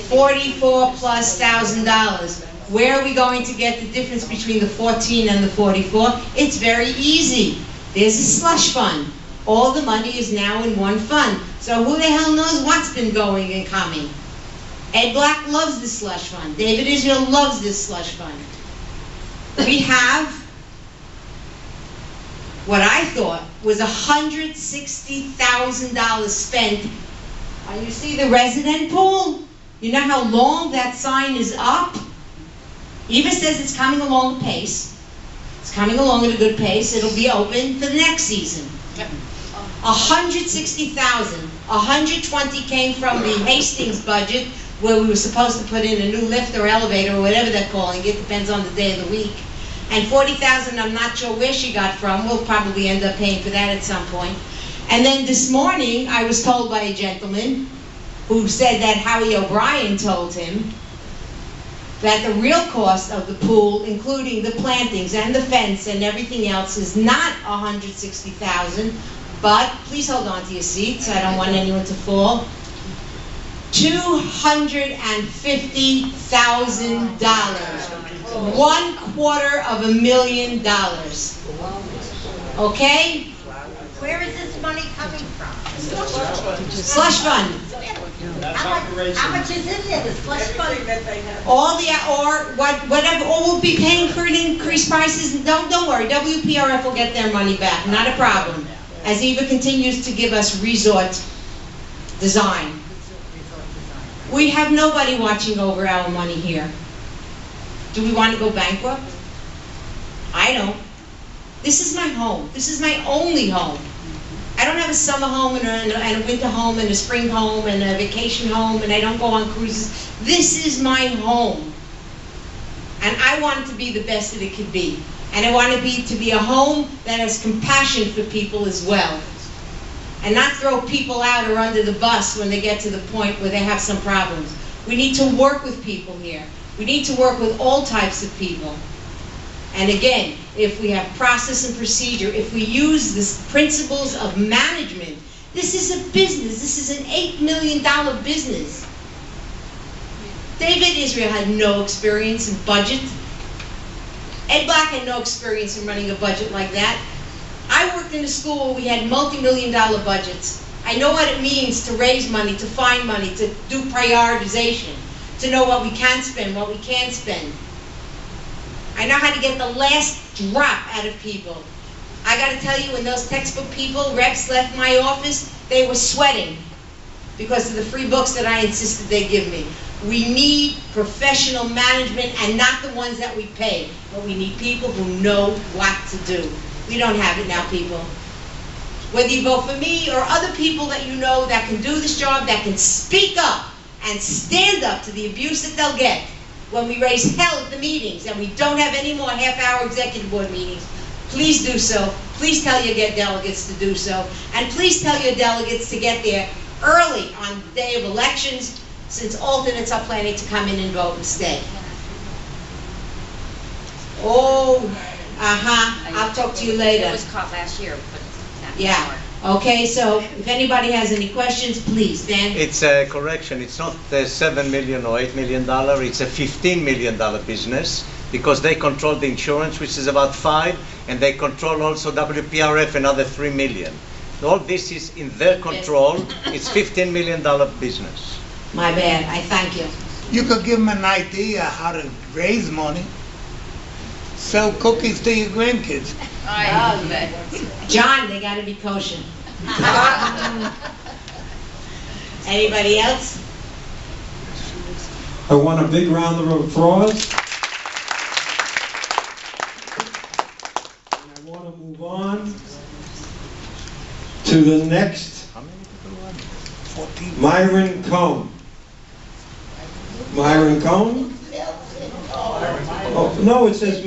$44,000 plus. Where are we going to get the difference between the 14 and the 44? It's very easy. There's a slush fund. All the money is now in one fund. So who the hell knows what's been going and coming? Ed Black loves this slush fund. David Israel loves this slush fund. We have what I thought was $160,000 spent. You see the resident pool? You know how long that sign is up? Eva says it's coming along a pace. It's coming along at a good pace. It'll be open for the next season. 160,000, 120 came from the Hastings budget, where we were supposed to put in a new lift or elevator, or whatever they're calling it, depends on the day of the week. And 40,000, I'm not sure where she got from, we'll probably end up paying for that at some point. And then this morning, I was told by a gentleman who said that Howie O'Brien told him that the real cost of the pool, including the plantings and the fence and everything else, is not 160,000, but, please hold on to your seats, I don't want anyone to fall, $250,000. $250,000. Okay?
Where is this money coming from?
Slush fund.
How much is in there, the slush fund?
All the, or whatever, or we'll be paying for increased prices. Don't worry, WPRF will get their money back, not a problem. As Eva continues to give us resort design. We have nobody watching over our money here. Do we want to go bankrupt? I don't. This is my home. This is my only home. I don't have a summer home and a winter home and a spring home and a vacation home, and I don't go on cruises. This is my home. And I want it to be the best that it could be. And I want it to be a home that has compassion for people as well. And not throw people out or under the bus when they get to the point where they have some problems. We need to work with people here. We need to work with all types of people. And again, if we have process and procedure, if we use the principles of management, this is a business. This is an $8 million business. David Israel had no experience in budget. Ed Black had no experience in running a budget like that. I worked in a school where we had multi-million-dollar budgets. I know what it means to raise money, to find money, to do prioritization, to know what we can spend, what we can't spend. I know how to get the last drop out of people. I got to tell you, when those textbook people, reps, left my office, they were sweating because of the free books that I insisted they give me. We need professional management, and not the ones that we pay, but we need people who know what to do. We don't have it now, people. Whether you vote for me or other people that you know that can do this job, that can speak up and stand up to the abuse that they'll get when we raise hell at the meetings and we don't have any more half-hour executive board meetings, please do so. Please tell your delegates to do so. And please tell your delegates to get there early on the day of elections, since alternates are planning to come in and vote and stay. Oh, I'll talk to you later.
It was caught last year, but not
Yeah.
anymore.
Okay, so if anybody has any questions, please, Dan.
It's a correction. It's not $7 million or $8 million. It's a $15 million business because they control the insurance, which is about $5 million, and they control also WPRF, another $3 million. All this is in their control. It's $15 million business.
My bad. I thank you.
You could give them an idea how to raise money. Sell cookies to your grandkids.
John, they got to be kosher. Anybody else?
I want a big round of applause. And I want to move on to the next, Myron Cohn. Myron Cohn? Oh, no, it says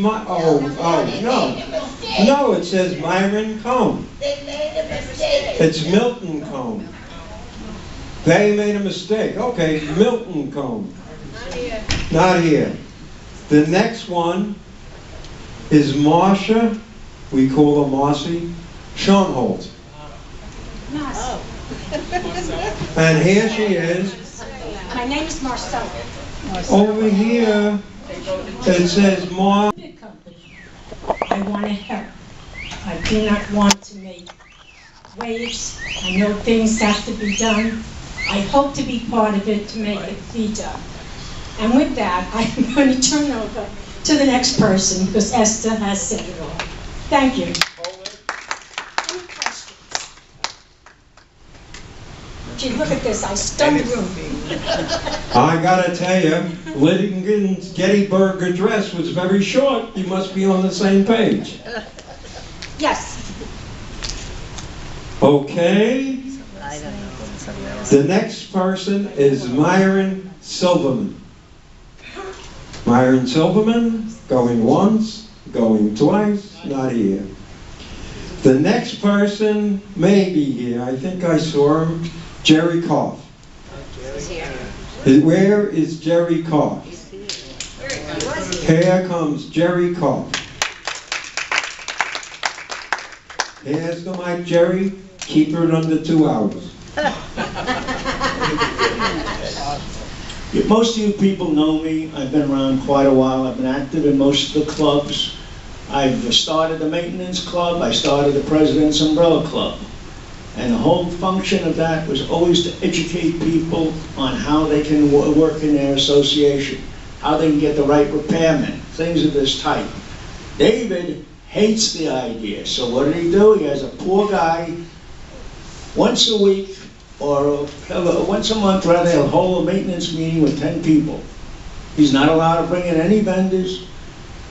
no, it says Myron Cohn. It's Milton Cohn. They made a mistake. Okay, Milton Cohn. Not here. The next one is Marcia, we call her Marcy, Schoenholt. And here she is.
My name is Marcella.
Over here, it says Mar.
I want to help. I do not want to make waves. I know things have to be done. I hope to be part of it to make it be done. And with that, I'm going to turn over to the next person because Esther has said it all. Thank you. Any questions? Gee, look at this. I stunned the room.
I gotta tell you, Liddington's Gettysburg Address was very short. You must be on the same page.
Yes.
Okay. The next person is Myron Silverman. Myron Silverman, going once, going twice, not here. The next person may be here. I think I saw him. Jerry Koff. Where is Jerry Koff? Here comes Jerry Koff. Here's the mic, Jerry. Keep it under 2 hours.
Most of you people know me. I've been around quite a while. I've been active in most of the clubs. I've started the maintenance club. I started the President's Umbrella Club. And the whole function of that was always to educate people on how they can work in their association, how they can get the right repairmen, things of this type. David hates the idea, so what did he do? He has a poor guy, once a week, or once a month rather, he'll hold a maintenance meeting with 10 people. He's not allowed to bring in any vendors.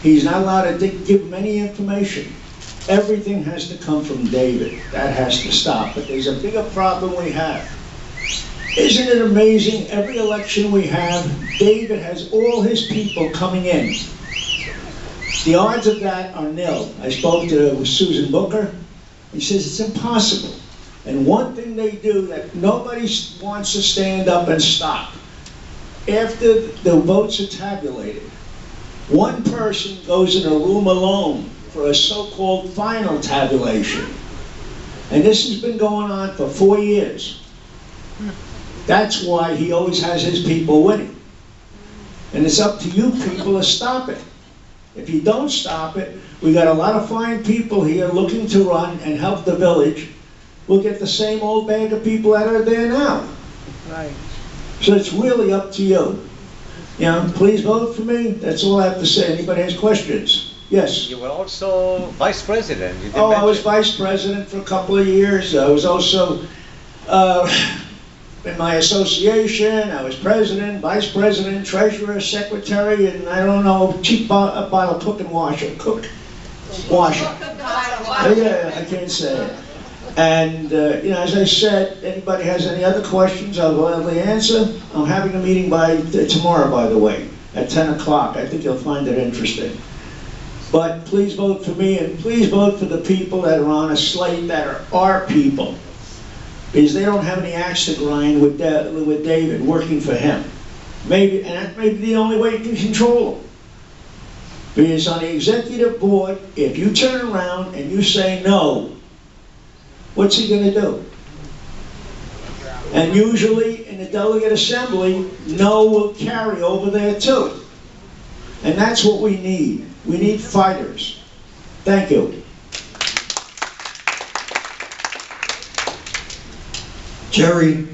He's not allowed to give them any information. Everything has to come from David. That has to stop. But there's a bigger problem we have. Isn't it amazing? Every election we have, David has all his people coming in. The odds of that are nil. I spoke to Susan Booker. He says it's impossible. And one thing they do that nobody wants to stand up and stop. After the votes are tabulated, one person goes in a room alone for a so-called final tabulation. And this has been going on for 4 years. That's why he always has his people winning. And it's up to you people to stop it. If you don't stop it, we got a lot of fine people here looking to run and help the village. We'll get the same old bag of people that are there now.
Right.
So it's really up to you. You know, please vote for me. That's all I have to say. Anybody has questions? Yes?
You were also vice president. You didn't
Oh, I was
mention.
vice president for a couple of years. I was also in my association. I was president, vice president, treasurer, secretary, and I don't know, cheap bottle cook and washer. Yeah, I can't say it. And, you know, as I said, anybody has any other questions, I'll gladly answer. I'm having a meeting tomorrow, by the way, at 10 o'clock. I think you'll find it interesting. But please vote for me, and please vote for the people that are on a slate that are our people. Because they don't have any axe to grind with David, working for him. Maybe, and that may be the only way you can control him. Because on the executive board, if you turn around and you say no, what's he going to do? And usually in the delegate assembly, no will carry over there too. And that's what we need. We need fighters. Thank you.
Jerry,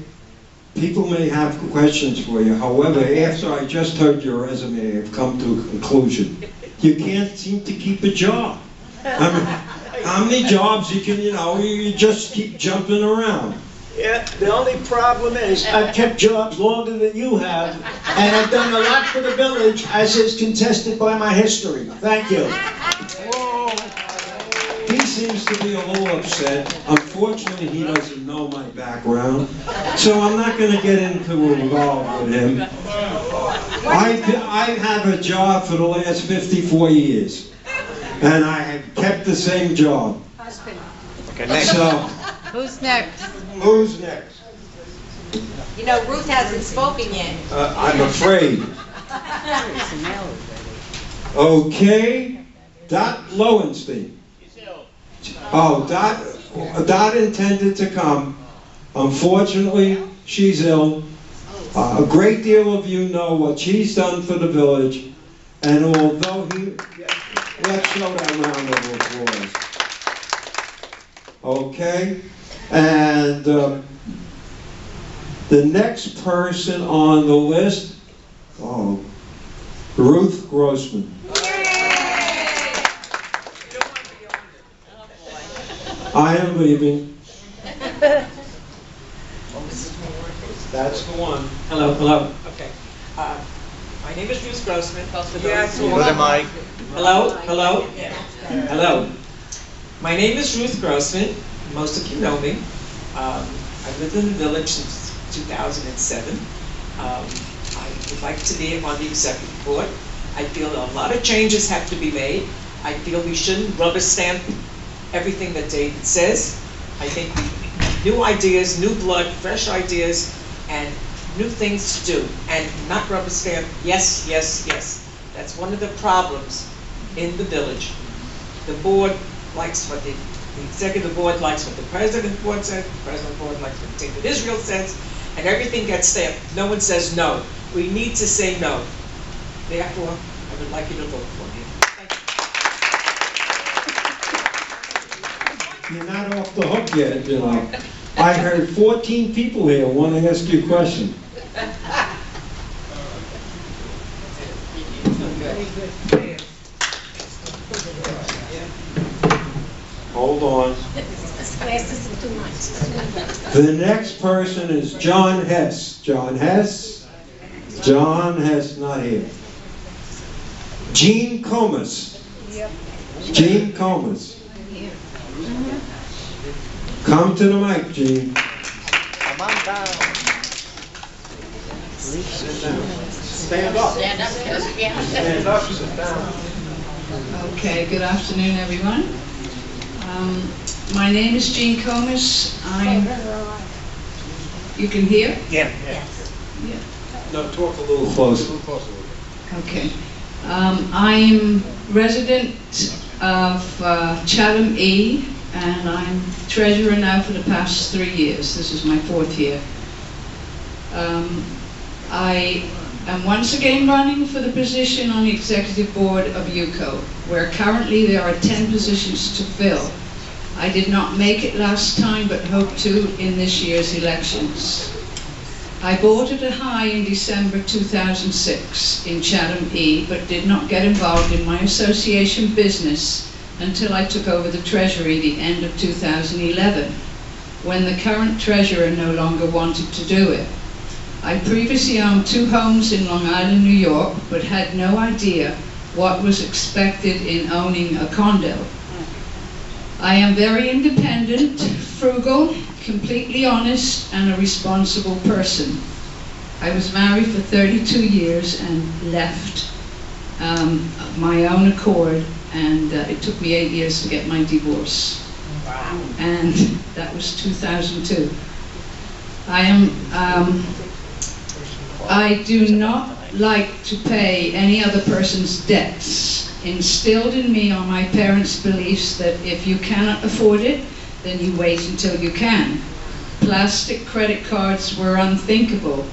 people may have questions for you. However, after I just heard your resume, I've come to a conclusion. You can't seem to keep a job. I mean, how many jobs you can, you just keep jumping around.
Yeah, the only problem is I've kept jobs longer than you have, and I've done a lot for the village, as is contested by my history. Thank you.
He seems to be a little upset. Unfortunately, he doesn't know my background, so I'm not going to get involved with him. I've had a job for the last 54 years, and I have kept the same job.
Okay, next.
So,
Who's next?
who's next?
You know, Ruth hasn't spoken yet.
I'm afraid. Okay, Dot Lowenstein. Oh, Dot intended to come. Unfortunately, she's ill. A great deal of you know what she's done for the village, and although let's show that round of applause. Okay, and the next person on the list, Ruth Grossman. I am leaving. That's the one.
Hello, hello. Okay. My name is Ruth Grossman. Yes.
To the mic.
Hello, hello. Hello. My name is Ruth Grossman. most of you know me. I've lived in the village since 2007. I would like to be on the executive board. I feel a lot of changes have to be made. I feel we shouldn't rubber stamp everything that David says. I think new ideas, new blood, fresh ideas, and new things to do, and not rubber stamp, yes, yes, yes. That's one of the problems in the village. The board likes what the executive board likes what the president board says, the president board likes what David Israel says, and everything gets stamped. No one says no. We need to say no. Therefore, I would like you to vote for me.
You're not off the hook yet, you know. I heard 14 people here want to ask you a question. Hold on. The next person is John Hess. John Hess? John Hess, not here. Jean Comas. Jean Comas. Come to the mic, Jean.
Come on down.
Sit down. Stand up.
Stand up.
Stand up, sit down.
Okay, good afternoon, everyone. My name is Jean Comas. You can hear?
Yeah.
Yeah.
No, talk a little closer.
Okay. I'm resident of Chatham E, and I'm treasurer now for the past 3 years. This is my 4th year. I am once again running for the position on the executive board of UCO, where currently there are 10 positions to fill. I did not make it last time, but hope to in this year's elections. I voted a high in December 2006 in Chatham E, but did not get involved in my association business until I took over the treasury the end of 2011, when the current treasurer no longer wanted to do it. I previously owned 2 homes in Long Island, New York, but had no idea what was expected in owning a condo. I am very independent, frugal, completely honest, and a responsible person. I was married for 32 years and left of my own accord, and it took me 8 years to get my divorce. Wow. And that was 2002. I do not like to pay any other person's debts. Instilled in me are my parents' beliefs that if you cannot afford it, then you wait until you can. Plastic credit cards were unthinkable.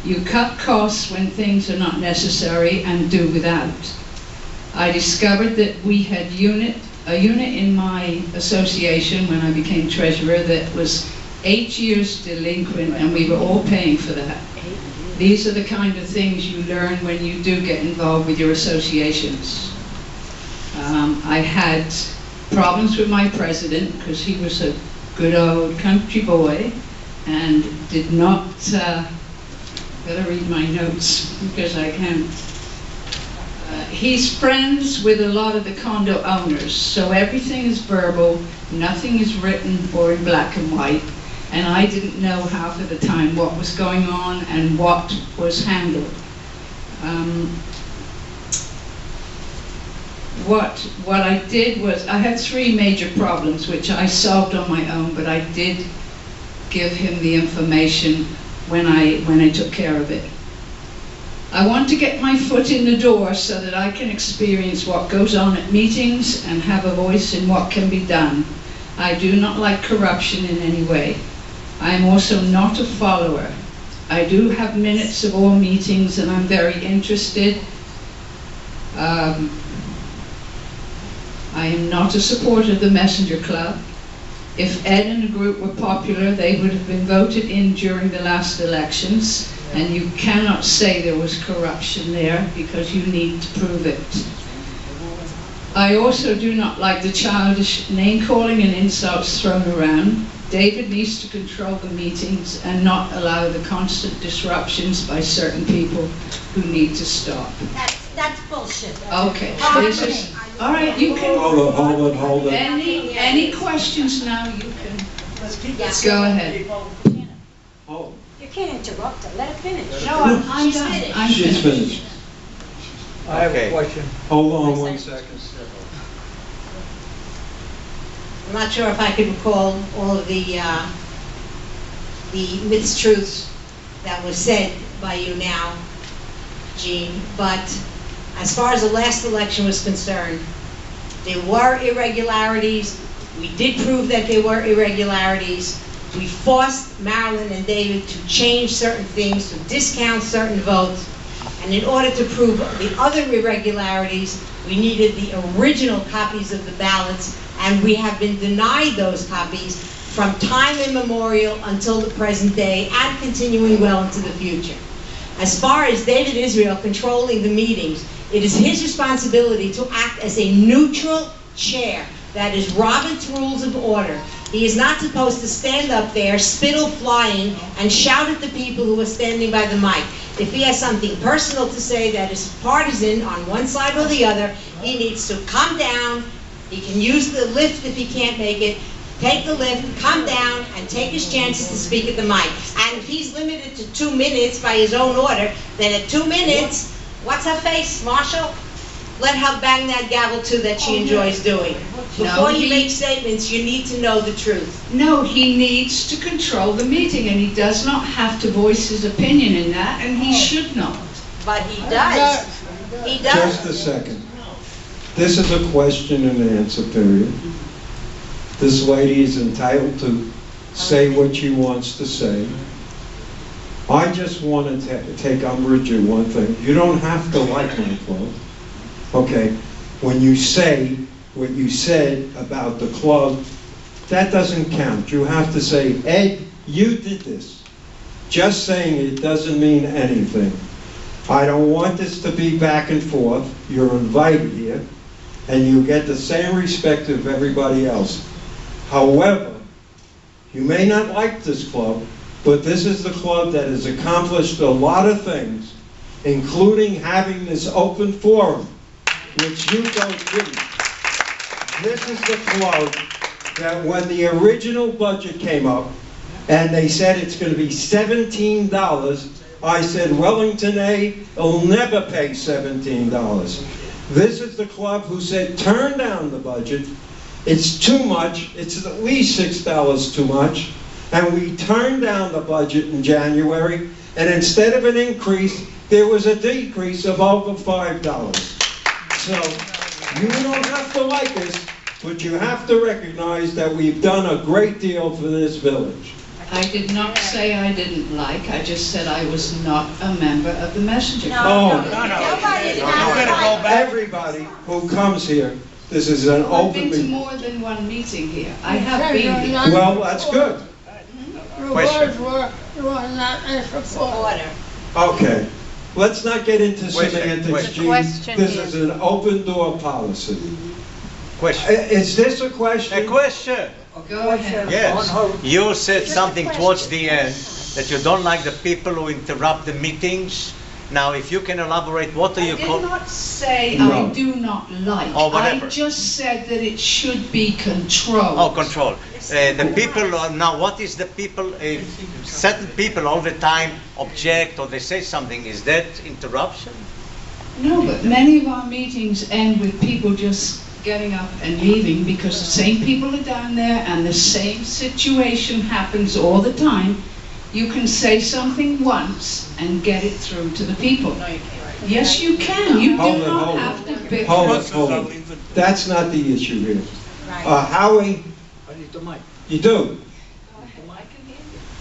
You cut costs when things are not necessary and do without. I discovered that we had a unit in my association when I became treasurer that was 8 years delinquent, and we were all paying for that. These are the kind of things you learn when you do get involved with your associations. I had problems with my president because he was a good old country boy and did not, better read my notes because I can't. He's friends with a lot of the condo owners, so everything is verbal, nothing is written or in black and white, and I didn't know half of the time what was going on and what was handled. What I did was, I had 3 major problems which I solved on my own, but I did give him the information when I took care of it. I want to get my foot in the door so that I can experience what goes on at meetings and have a voice in what can be done. I do not like corruption in any way. I am also not a follower. I do have minutes of all meetings and I'm very interested. I am not a supporter of the Messenger Club. If Ed and the group were popular, they would have been voted in during the last elections, and you cannot say there was corruption there because you need to prove it. I also do not like the childish name-calling and insults thrown around. David needs to control the meetings and not allow the constant disruptions by certain people who need to stop.
That's bullshit.
Okay, All right, you can.
Hold it.
Any questions now, you can. Go ahead.
You can't interrupt her, let her finish.
No, I'm done. I'm
She's finished.
I have a question.
Hold on 1 second.
I'm not sure if I could recall all of the mistruths that was said by you now, Gene, but as far as the last election was concerned, there were irregularities. We did prove that there were irregularities. We forced Marilyn and David to change certain things, to discount certain votes, and in order to prove the other irregularities, we needed the original copies of the ballots, and we have been denied those copies from time immemorial until the present day and continuing well into the future. As far as David Israel controlling the meetings, it is his responsibility to act as a neutral chair. That is Robert's Rules of Order. He is not supposed to stand up there, spittle flying, and shout at the people who are standing by the mic. If he has something personal to say that is partisan on one side or the other, he needs to come down. He can use the lift if he can't make it. Take the lift, come down, and take his chances to speak at the mic. And if he's limited to 2 minutes by his own order, then at 2 minutes, what's her face, Marshall? Let her bang that gavel too that she enjoys doing. Before you make statements, you need to know the truth.
No, he needs to control the meeting, and he does not have to voice his opinion in that, and he should not.
But he does. He does.
Just a second. This is a question and answer period. This lady is entitled to say what she wants to say. I just want to take umbrage at one thing. You don't have to like my club. Okay, when you say what you said about the club, that doesn't count. You have to say, Ed, you did this. Just saying it doesn't mean anything. I don't want this to be back and forth. You're invited here, and you get the same respect of everybody else. However, you may not like this club, but this is the club that has accomplished a lot of things, including having this open forum, which you don't do. This is the club that when the original budget came up, and they said it's going to be $17, I said Wellington A will never pay $17. This is the club who said turn down the budget. It's too much. It's at least $6 too much. And we turned down the budget in January, and instead of an increase, there was a decrease of over $5. So you don't have to like us, but you have to recognize that we've done a great deal for this village.
I did not say I didn't like, I just said I was not a member of the Messenger Club.
Everybody who comes here, this is an
I've
open
been to
meeting.
more than one meeting here. I have been here.
Well, that's good.
Your words were not in support.
Okay. Let's not get into semantics,
Question.
Gene.
Question
This
here.
is an open door policy.
Question.
Is this a question?
A question.
Go ahead.
Yes. You said something towards the end that you don't like the people who interrupt the meetings. Now, if you can elaborate, what do you call?
I did not say
No.
I do not like.
Oh, whatever.
I just said that it should be controlled.
Oh, control. The people, now what is the people, certain people all the time object or they say something, is that interruption?
No, but many of our meetings end with people just getting up and leaving because the same people are down there and the same situation happens all the time. You can say something once and get it through to the people. No, you can't. Yes, you can. You do not have to bicker.
Hold it. That's not the issue here. Howie,
I need the mic.
you do.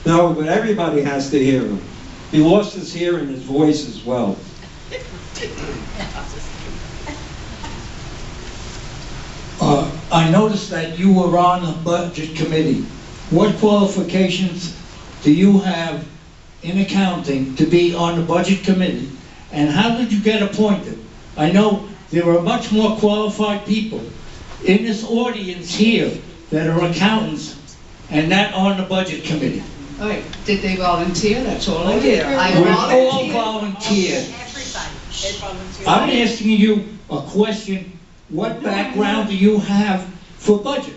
No, but everybody has to hear him. He lost his hearing, his voice as well.
I noticed that you were on the budget committee. What qualifications do you have in accounting to be on the budget committee? And how did you get appointed? I know there are much more qualified people in this audience here that are accountants and not on the budget committee.
All right, did they volunteer? That's all I did. I
We all
volunteered.
volunteered. I'm asking you a question What background do you have for budget?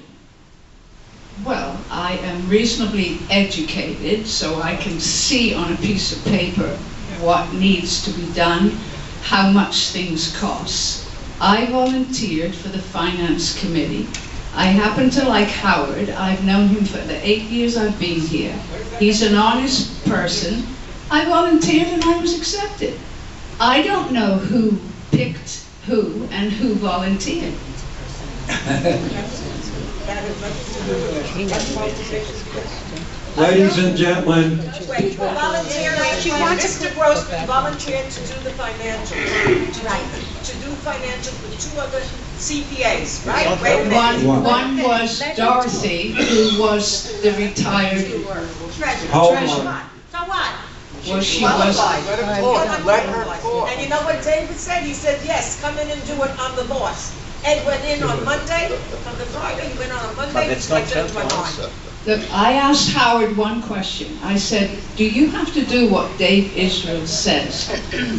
Well, I am reasonably educated, so I can see on a piece of paper what needs to be done, how much things cost. I volunteered for the Finance Committee. I happen to like Howard. I've known him for the 8 years I've been here. He's an honest person. I volunteered and I was accepted. I don't know who picked who and who volunteered.
Ladies and gentlemen,
Wait, she wants Mr. Grossman volunteered to do the financials. Right. To do financials with 2 other CPAs, right? Wait a minute.
One was Dorothy, who was the retired treasurer.
So what?
Well, she was.
Let her talk. Let her talk. And you know what David said? He said, yes, come in and do it. I'm the boss. Ed went in on Monday, from the Friday, he went on Monday.
But it's not
I changed my mind.
Look, I asked Howard one question. I said, do you have to do what Dave Israel says?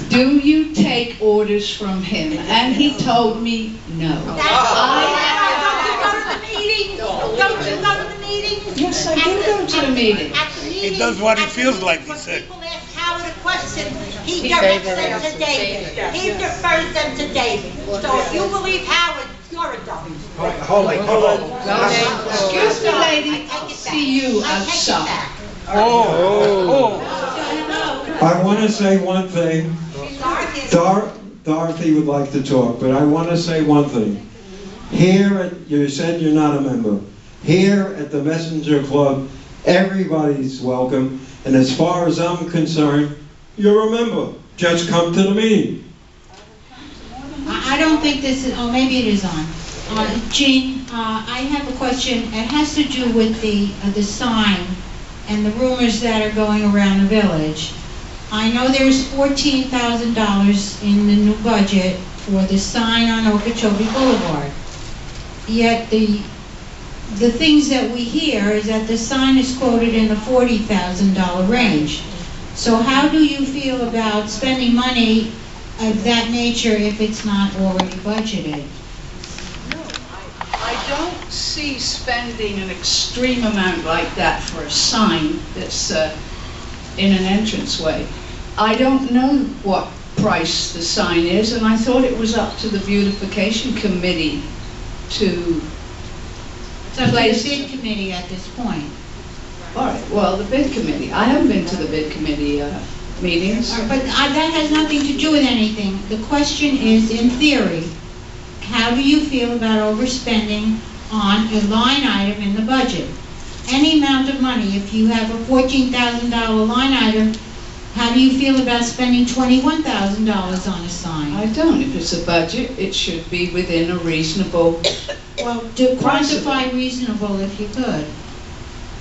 Do you take orders from him? And he told me no.
Don't you go to the meetings? Don't you go to the meetings?
Yes, I do go to the meeting.
He does what he feels like, he said.
When people ask Howard a question, he directs them to David. He defers them to David. So if you believe Howard, you're a dummy.
hold on.
Excuse me, lady. See you outside.
I want to say one thing. Dorothy would like to talk, but I want to say one thing. Here, you said you're not a member. Here at the Messenger Club, everybody's welcome, and as far as I'm concerned, you're a member. Just come to the meeting.
I don't think this is, oh, maybe it is on. Jean, I have a question. It has to do with the sign and the rumors that are going around the village. I know there's $14,000 in the new budget for the sign on Okeechobee Boulevard. Yet the things that we hear is that the sign is quoted in the $40,000 range. So how do you feel about spending money of that nature if it's not already budgeted?
I don't see spending an extreme amount like that for a sign that's in an entranceway. I don't know what price the sign is, and I thought it was up to the beautification committee to
So the bid committee at this point.
All right, well, the bid committee. I haven't been to the bid committee meetings.
But that has nothing to do with anything. The question is, in theory, how do you feel about overspending on a line item in the budget? Any amount of money, if you have a $14,000 line item, how do you feel about spending $21,000 on a sign?
I don't. If it's a budget, it should be within a reasonable...
Well, to quantify reasonable if you could.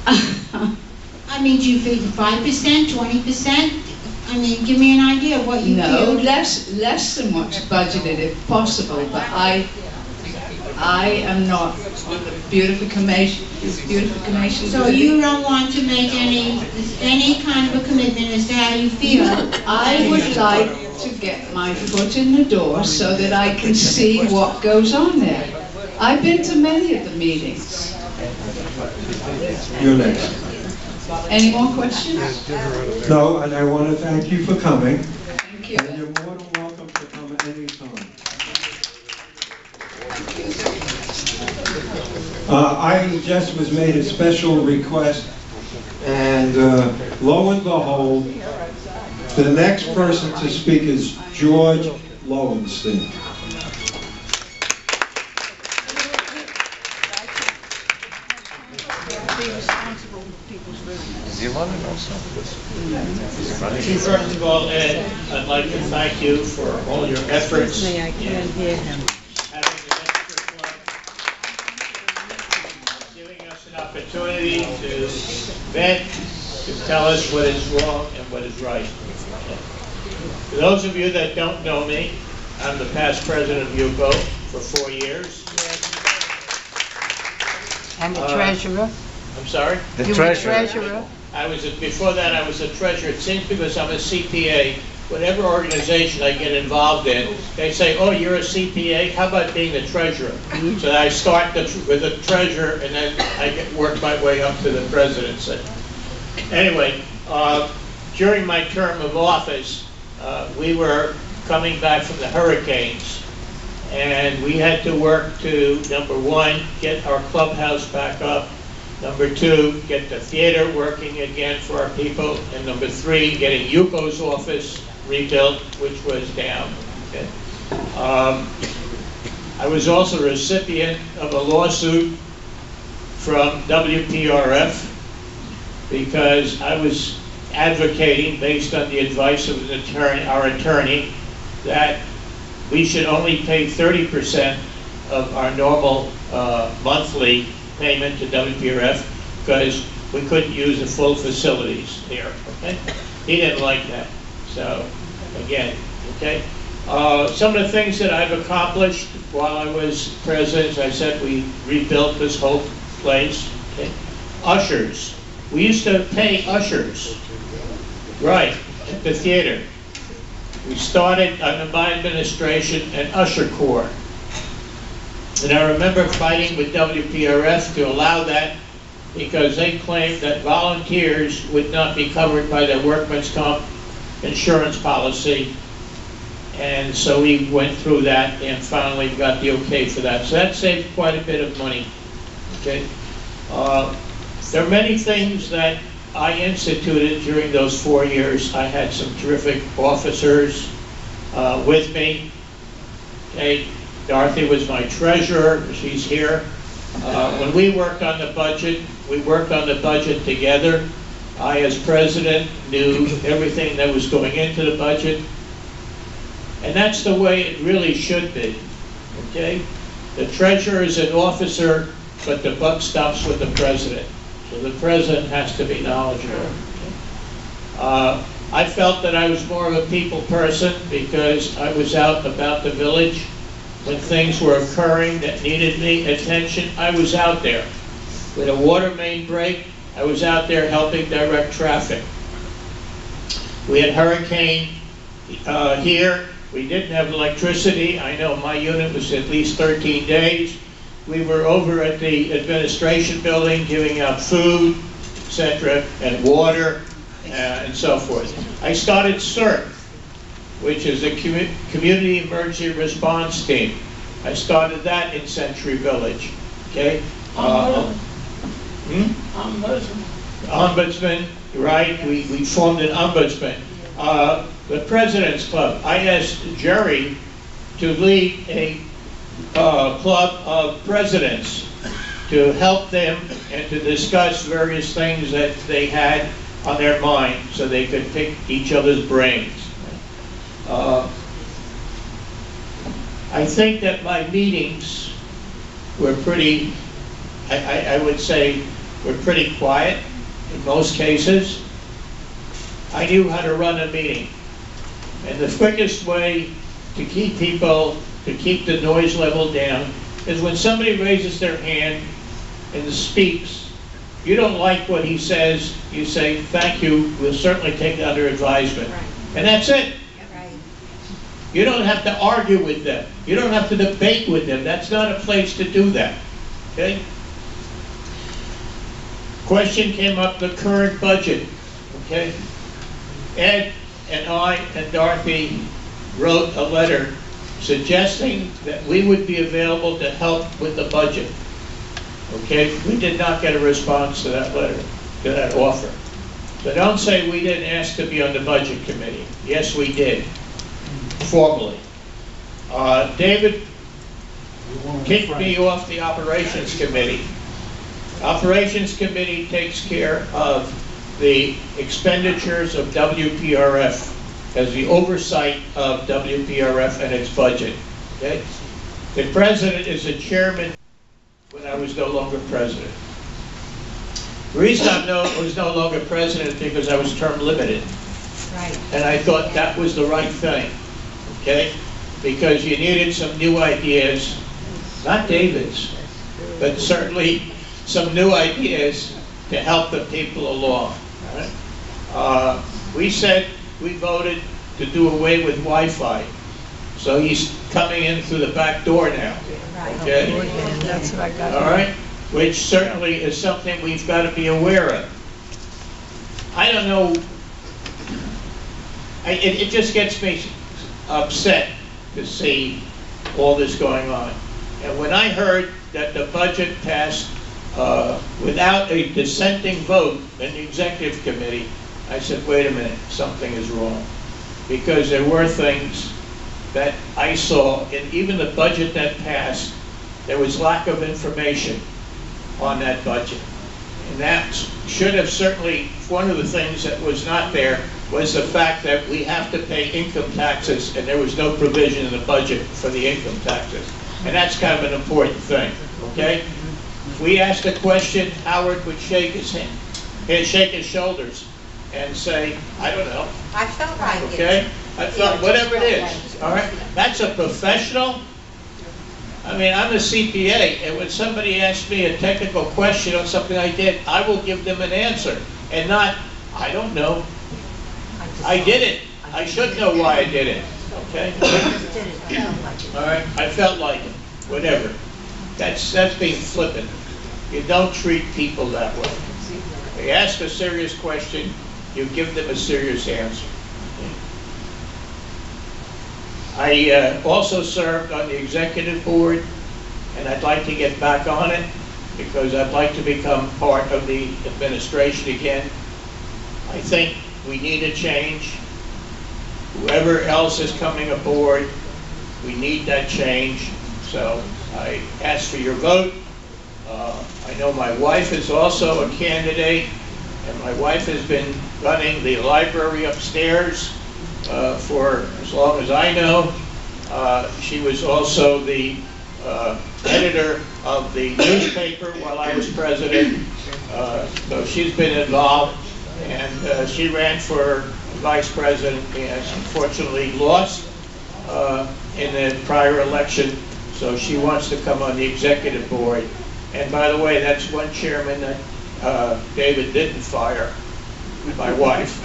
I mean, do you think 5%, 20%? I mean, give me an idea of what you feel.
No, less than what's budgeted if possible, but I am not on the beautification
So you don't want to make any kind of a commitment as to how you feel?
I would like to get my foot in the door so that I can see what goes on there. I've been to many of the meetings.
You're next.
Any more questions?
No, and I want to thank you for coming.
Thank you.
And you're more than welcome to come at any time. I just was made a special request, and lo and behold, the next person to speak is George Lowenstein.
First of all, Ed, I'd like to thank you for all your efforts in having the Messenger Club, giving us an opportunity to vent, to tell us what is wrong and what is right. For those of you that don't know me, I'm the past president of UCO for 4 years.
And the treasurer?
I'm sorry?
The treasurer.
Before that, I was a treasurer. It seems because I'm a CPA whatever organization I get involved in, they say, oh, you're a CPA, how about being the treasurer? So I start with the treasurer, and then I work my way up to the presidency. Anyway, during my term of office, we were coming back from the hurricanes, and we had to work to, number one, get our clubhouse back up, number two, get the theater working again for our people, and number three, getting Yuko's office rebuilt, which was down. Okay. I was also a recipient of a lawsuit from WPRF because I was advocating, based on the advice of an attorney, our attorney, that we should only pay 30% of our normal monthly payment to WPRF because we couldn't use the full facilities here. Okay? He didn't like that. So, again, okay. Some of the things that I've accomplished while I was president, I said we rebuilt this whole place. Okay. Ushers. We used to pay ushers. Right, at the theater. We started under my administration an usher corps. And I remember fighting with WPRF to allow that because they claimed that volunteers would not be covered by their workman's comp insurance policy. And so we went through that and finally got the okay for that. So that saved quite a bit of money. Okay. There are many things that I instituted during those 4 years. I had some terrific officers with me. Okay. Dorothy was my treasurer. She's here. When we worked on the budget, we worked on the budget together. I, as president, knew everything that was going into the budget. And that's the way it really should be. Okay? The treasurer is an officer, but the buck stops with the president. So the president has to be knowledgeable. I felt that I was more of a people person because I was out about the village. When things were occurring that needed me attention, I was out there. With a water main break, I was out there helping direct traffic. We had hurricane here. We didn't have electricity. I know my unit was at least 13 days. We were over at the administration building giving out food, etc., and water, and so forth. I started CERT, which is a Community Emergency Response Team. I started that in Century Village. Okay? Ombudsman, right? We formed an ombudsman. The President's Club. I asked Jerry to lead a club of presidents to help them and to discuss various things that they had on their mind so they could pick each other's brains. I think that my meetings were pretty, I would say, were pretty quiet in most cases. I knew how to run a meeting. And the quickest way to keep people, to keep the noise level down, is when somebody raises their hand and speaks, you don't like what he says, you say, thank you, we'll certainly take it under advisement. Right. And that's it. Right. You don't have to argue with them. You don't have to debate with them. That's not a place to do that. Okay? Question came up, the current budget. Okay? Ed and I and Dorothy wrote a letter suggesting that we would be available to help with the budget. Okay? We did not get a response to that letter, to that offer. So don't say we didn't ask to be on the budget committee. Yes, we did, formally. David kicked me off the operations committee. Operations committee takes care of the expenditures of WPRF as the oversight of WPRF and its budget. Okay? The president is the chairman when I was no longer president. The reason I was no longer president is because I was term limited. Right. And I thought that was the right thing. Okay? Because you needed some new ideas, not David's, but certainly some new ideas to help the people along. Right? We said, we voted to do away with Wi-Fi. So he's coming in through the back door now, okay?
That's what I got.
All right, which certainly is something we've got to be aware of. I don't know, it just gets me upset to see all this going on. And when I heard that the budget passed without a dissenting vote in the executive committee, I said, wait a minute, something is wrong. Because there were things that I saw in even the budget that passed, there was lack of information on that budget. And that should have certainly, one of the things that was not there was the fact that we have to pay income taxes, and there was no provision in the budget for the income taxes. And that's kind of an important thing, okay? If we asked a question, Howard would shake his hand, he'd shake his shoulders and say, I don't know.
I felt like it.
Okay? I thought, whatever it is, all right? That's a professional. I mean, I'm a CPA, and when somebody asks me a technical question on something I did, I will give them an answer, and not, I don't know. I did it. I should know why I did it, okay? All right, I felt like it, whatever. That's being flippant. You don't treat people that way. They ask a serious question, you give them a serious answer. I also served on the executive board, and I'd like to get back on it because I'd like to become part of the administration again. I think we need a change. Whoever else is coming aboard, we need that change. So I ask for your vote. I know my wife is also a candidate, and my wife has been running the library upstairs for as long as I know. She was also the editor of the newspaper while I was president. So she's been involved, and she ran for vice president and unfortunately lost in the prior election. So she wants to come on the executive board. And by the way, that's one chairman that David didn't fire, my wife.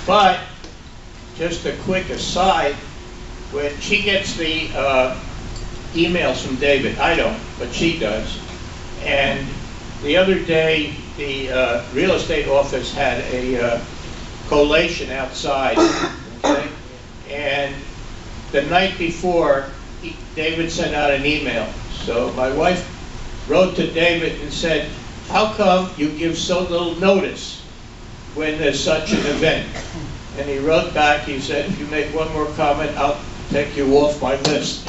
But, just a quick aside, when she gets the emails from David, I don't, but she does. And the other day, the real estate office had a collation outside, okay? And the night before, David sent out an email. So my wife wrote to David and said, how come you give so little notice when there's such an event? And he wrote back, he said, if you make one more comment, I'll take you off my list.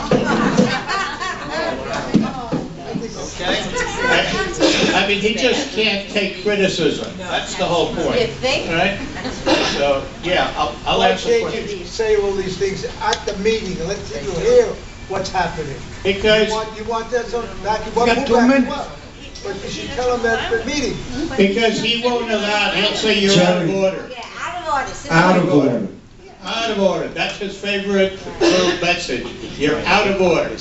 I mean, he just can't take criticism. That's the whole point.
You think?
Right? So, yeah, I'll answer
Why
questions.
can't you say all these things at the meeting and let people hear what's happening?
Because
You want that on back, you want
got
to
2
back you
minutes.
up. But you should tell them at the meeting.
Because he won't allow, he'll say you're out of order.
Yeah, out of order. Sit
Out
down.
of order.
Out of order. That's his favorite little message. You're out of order.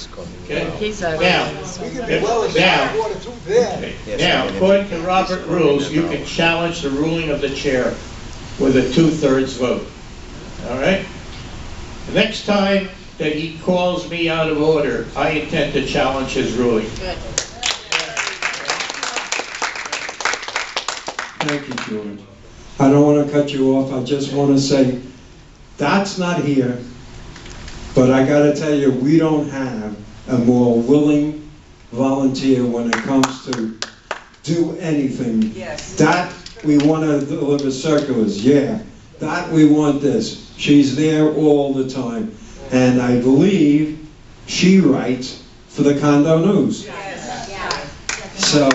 Okay?
He's out of
Now,
We can be well as
now,
out of order too there.
now, according to Robert rules, you can challenge the ruling of the chair with a 2/3 vote. All right? The next time that he calls me out of order, I intend to challenge his ruling.
Good.
Thank you, George. I don't want to cut you off. I just want to say, that's not here, but I got to tell you, we don't have a more willing volunteer when it comes to do anything.
Yes.
That, we want to deliver circulars, yeah. That, we want this. She's there all the time. And I believe she writes for the Condo News. So,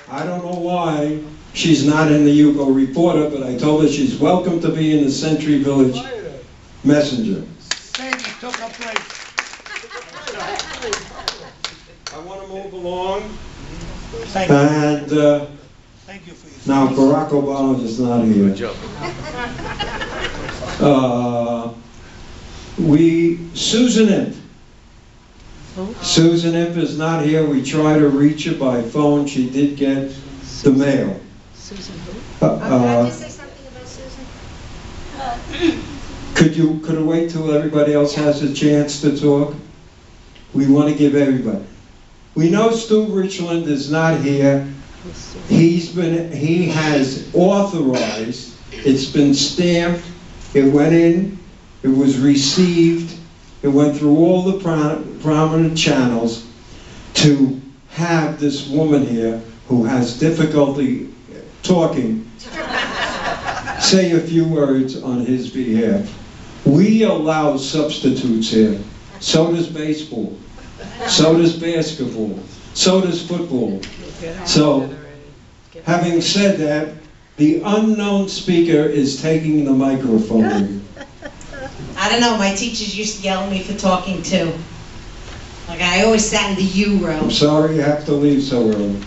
I don't know why she's not in the Yugo Reporter, but I told her she's welcome to be in the Century Village Messenger.
Sandy took her place.
I want to move along.
Thank you.
And
Thank you for your
now Barack Obama is not here.
Good job.
Susan Imp. Susan Imp is not here. We try to reach her by phone. She did get the mail.
Susan who?
Can I just say something about Susan?
Could I wait till everybody else has a chance to talk? We want to give everybody. We know Stu Richland is not here. He has authorized, it's been stamped, it went in, it was received, it went through all the prominent channels to have this woman here who has difficulty talking say a few words on his behalf. We allow substitutes here. So does baseball. So does basketball. So does football. So, having said that, the unknown speaker is taking the microphone.
I don't know, my teachers used to yell at me for talking too. Like, I always sat in the U row.
I'm sorry you have to leave so early.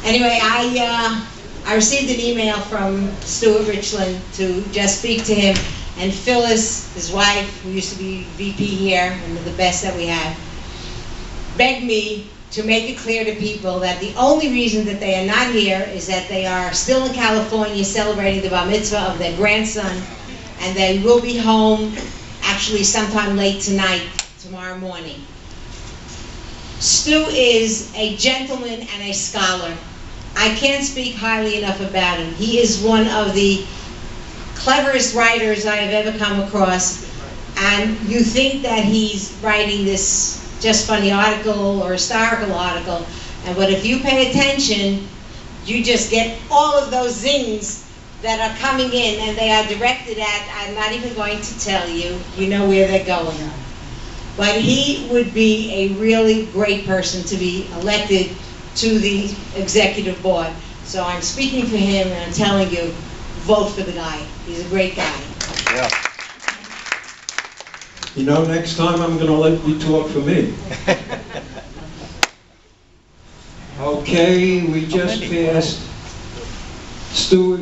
Anyway, I received an email from Stuart Richland to just speak to him, and Phyllis, his wife, who used to be VP here, one of the best that we have, begged me to make it clear to people that the only reason that they are not here is that they are still in California celebrating the bar mitzvah of their grandson, and they will be home actually sometime late tonight, tomorrow morning. Stu is a gentleman and a scholar. I can't speak highly enough about him. He is one of the cleverest writers I have ever come across, and you think that he's writing this just funny article or historical article, but if you pay attention, you just get all of those zings that are coming in, and they are directed at, I'm not even going to tell you, you know where they're going. But he would be a really great person to be elected to the executive board. So I'm speaking for him, and I'm telling you, vote for the guy. He's a great guy.
Yeah. You know, next time I'm going to let you talk for me. Okay, we just passed Stuart.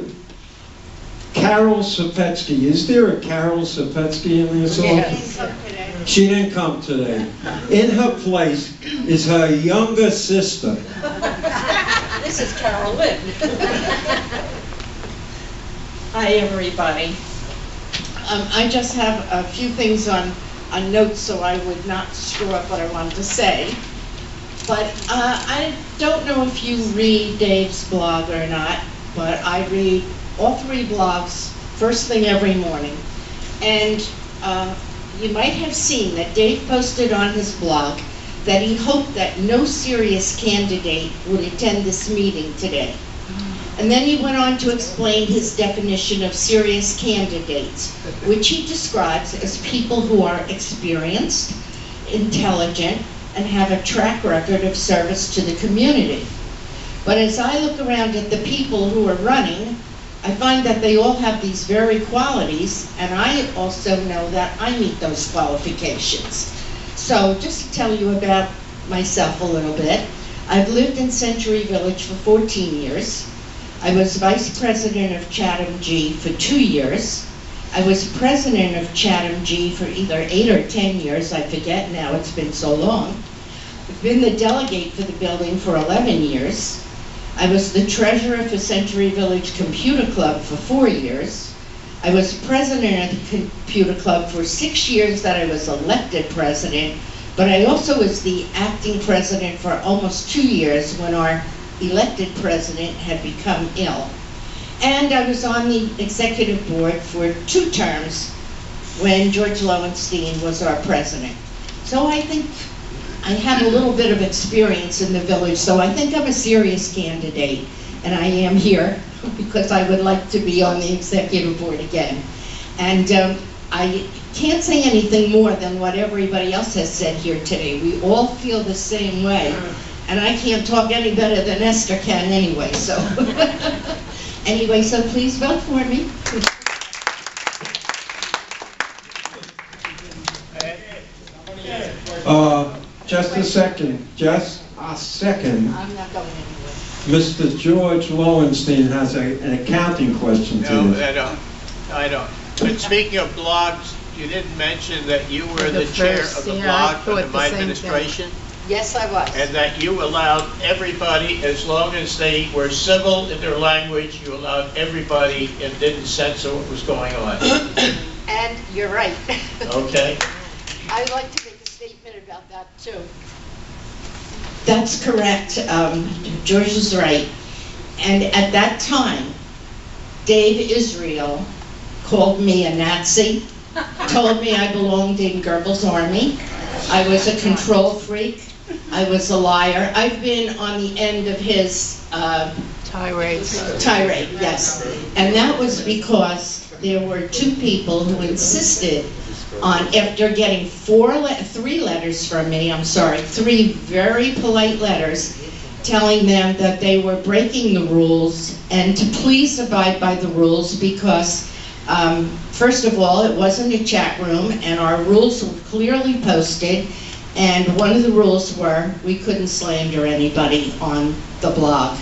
Carol Sapetsky. Is there a Carol Sapetsky in this office? She didn't come today. In her place is her younger sister.
This is Carol Lynn.
Hi, everybody. I just have a few things on notes so I would not screw up what I wanted to say. But I don't know if you read Dave's blog or not, but I read all 3 blogs first thing every morning. And you might have seen that Dave posted on his blog that he hoped that no serious candidate would attend this meeting today. And then he went on to explain his definition of serious candidates, which he describes as people who are experienced, intelligent, and have a track record of service to the community. But as I look around at the people who are running, I find that they all have these very qualities, and I also know that I meet those qualifications. So just to tell you about myself a little bit, I've lived in Century Village for 14 years. I was vice president of Chatham G for 2 years. I was president of Chatham G for either 8 or 10 years, I forget now, it's been so long. I've been the delegate for the building for 11 years. I was the treasurer for Century Village Computer Club for 4 years. I was president of the Computer Club for 6 years that I was elected president, but I also was the acting president for almost 2 years when our elected president had become ill. And I was on the executive board for 2 terms when George Lowenstein was our president. So I think I have a little bit of experience in the village, so I think I'm a serious candidate, and I am here because I would like to be on the executive board again. And I can't say anything more than what everybody else has said here today. We all feel the same way, and I can't talk any better than Esther can anyway, so. Anyway, so please vote for me.
Just a second.
I'm not going anywhere.
Mr. George Lowenstein has an accounting question to you.
No, I don't. But speaking of blogs, you didn't mention that you were the chair of the blog under my administration.
Yes, I was.
And that you allowed everybody, as long as they were civil in their language, you allowed everybody and didn't censor what was going on.
And you're right.
Okay?
I'd like to make a statement about that, too.
That's correct. George is right. And at that time, Dave Israel called me a Nazi, told me I belonged in Goebbels' army. I was a control freak. I was a liar. I've been on the end of his tirade, yes. And that was because there were two people who insisted on, after getting three letters from me, three very polite letters, telling them that they were breaking the rules and to please abide by the rules because, first of all, it wasn't a chat room and our rules were clearly posted, and one of the rules were we couldn't slander anybody on the blog.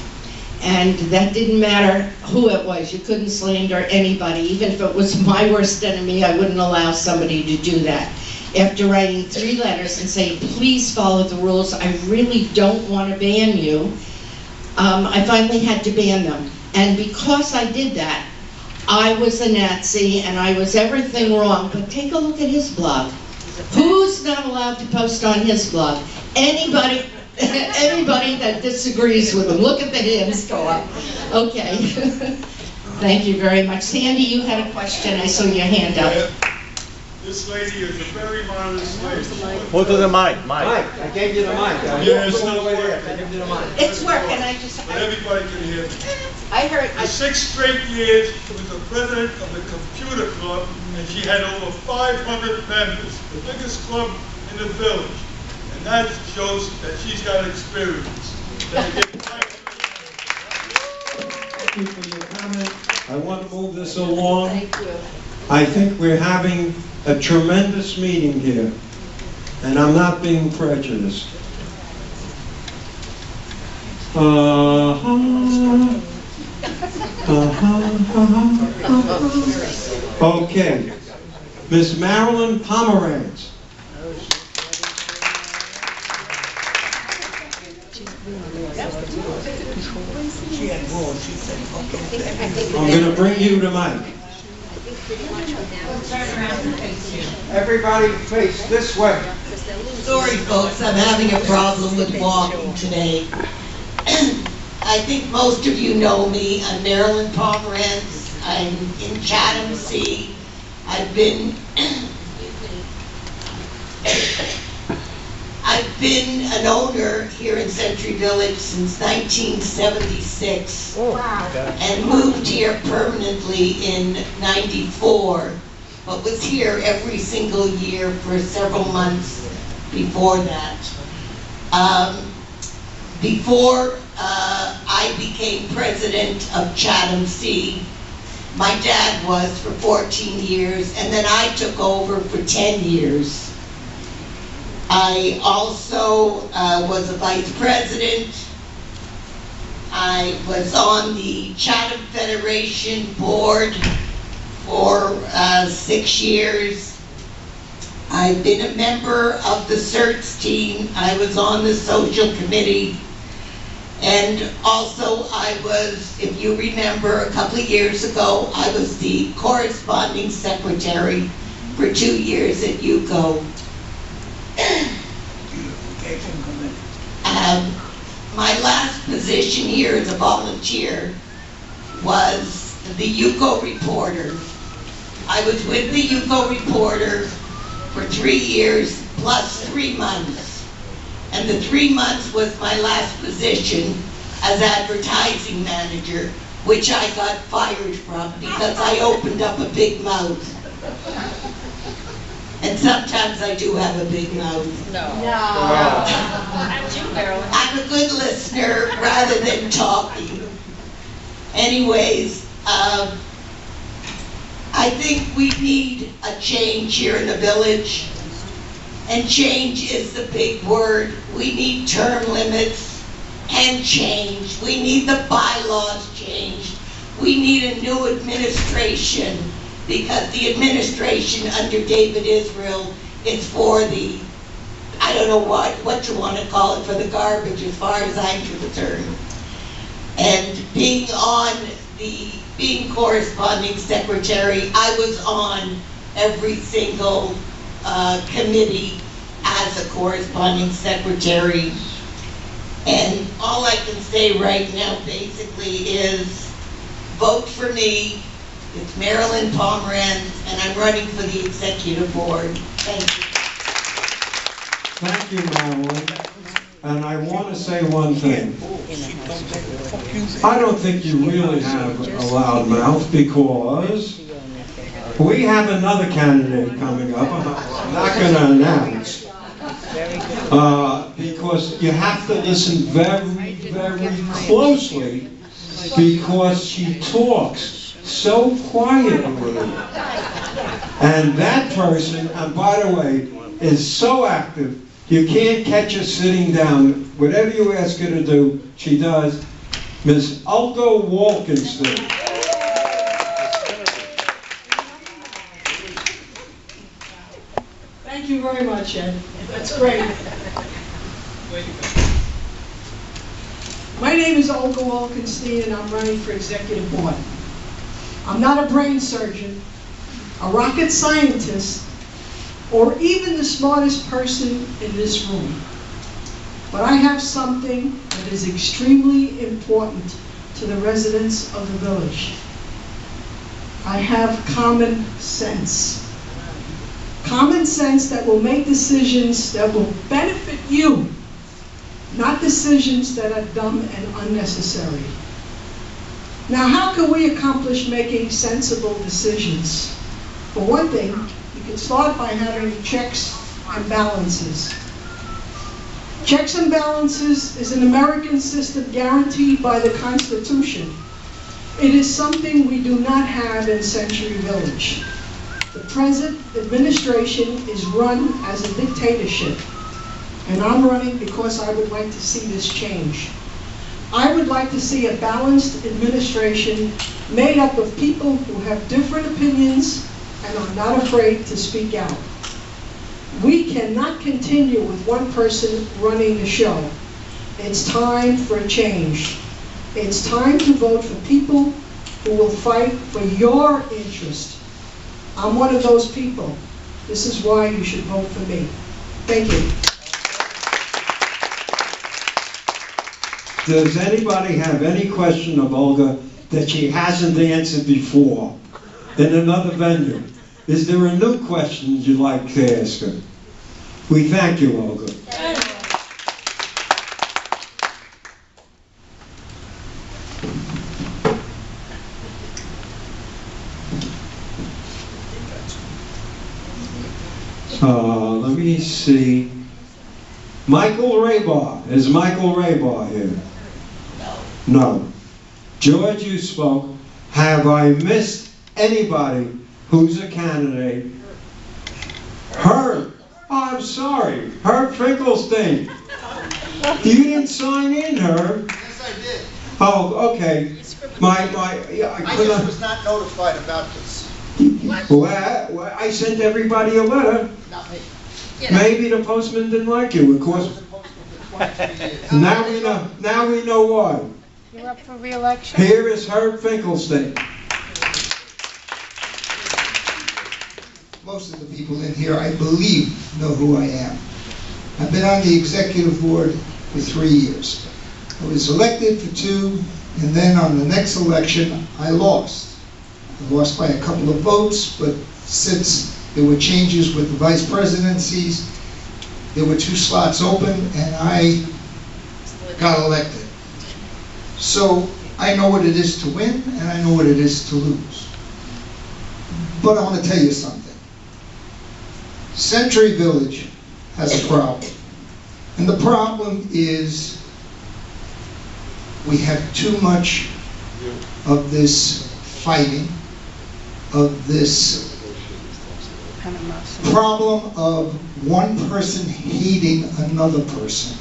And that didn't matter who it was. You couldn't slander anybody. Even if it was my worst enemy, I wouldn't allow somebody to do that. After writing 3 letters and saying, please follow the rules, I really don't want to ban you, I finally had to ban them. And because I did that, I was a Nazi and I was everything wrong. But take a look at his blog. Who's not allowed to post on his blog? Anybody that disagrees with him. Look at the hands go up. Okay. Thank you very much. Sandy, you had a question. I saw your hand up.
This lady is a very modest lady.
Hold to the mic,
Mike, I gave you the mic.
Yeah, it's not working.
I gave you the mic.
It's working.
But everybody can hear me.
I heard.
For 6 straight years, she was the president of the computer club, and she had over 500 members, the biggest club in the village. And that shows that she's got experience.
Thank you for your comment. I want to move this along.
Thank you.
I think we're having a tremendous meeting here, and I'm not being prejudiced. Okay. Miss Marilyn Pomerantz. I'm going to bring you to Mike. Everybody face this way.
Sorry, folks, I'm having a problem with walking today. I think most of you know me. I'm Marilyn Pomerantz. I'm in Chatham Sea. I've been an owner here in Century Village since 1976.
Wow.
And moved here permanently in '94, but was here every single year for several months before that. Before I became president of Chatham Sea, my dad was for 14 years, and then I took over for 10 years. I also was a vice president. I was on the Chatham Federation board for 6 years. I've been a member of the CERTS team. I was on the social committee. And also I was, if you remember, a couple of years ago, I was the corresponding secretary for 2 years at UCO. My last position here as a volunteer was the UCO reporter. I was with the UCO reporter for 3 years plus 3 months. And the 3 months was my last position as advertising manager, which I got fired from because I opened up a big mouth. And sometimes I do have a big mouth.
No.
I'm a good listener rather than talking. Anyways, I think we need a change here in the village. And change is the big word. We need term limits and change. We need the bylaws changed. We need a new administration, because the administration under David Israel is for the I don't know what you want to call it for the garbage as far as I'm concerned. And being corresponding secretary, I was on every single committee as a corresponding secretary. And all I can say right now basically is vote for me. It's Marilyn Pomerantz, and I'm running for the executive board. Thank you.
Thank you, Marilyn. And I want to say one thing. I don't think you really have a loud mouth because we have another candidate coming up. I'm not going to announce. Because you have to listen very, very closely because she talks so quietly. And that person, and by the way, is so active, you can't catch her sitting down. Whatever you ask her to do, she does. Ms. Olga Wilkinson.
Thank you very much, Ed. That's great. My name is Olga Wilkenstein, and I'm running for executive board. I'm not a brain surgeon, a rocket scientist, or even the smartest person in this room. But I have something that is extremely important to the residents of the village. I have common sense. Common sense that will make decisions that will benefit you, not decisions that are dumb and unnecessary. Now, how can we accomplish making sensible decisions? For one thing, you can start by having checks and balances. Checks and balances is an American system guaranteed by the Constitution. It is something we do not have in Century Village. The present administration is run as a dictatorship, and I'm running because I would like to see this change. I would like to see a balanced administration made up of people who have different opinions and are not afraid to speak out. We cannot continue with one person running the show. It's time for a change. It's time to vote for people who will fight for your interest. I'm one of those people. This is why you should vote for me. Thank you.
Does anybody have any question of Olga that she hasn't answered before in another venue? Is there a new question you'd like to ask her? We thank you, Olga. Let me see. Michael Raybar. Is Michael Raybar here? No. George, you spoke. Have I missed anybody who's a candidate? Herb. Oh, I'm sorry. Herb Finkelstein. You didn't sign in, Herb.
Yes, I did.
Oh, okay.
I just was not notified about this.
Well, I sent everybody a letter.
Not me.
Maybe the postman didn't like you, of course. Now we know why.
You're up for re-election?
Here is Herb Finkelstein.
Most of the people in here, I believe, know who I am. I've been on the executive board for 3 years. I was elected for 2, and then on the next election, I lost. I lost by a couple of votes, but since there were changes with the vice presidencies, there were 2 slots open, and I got elected. So I know what it is to win, and I know what it is to lose. But I want to tell you something. Century Village has a problem. And the problem is we have too much of this fighting, of this problem of one person hating another person.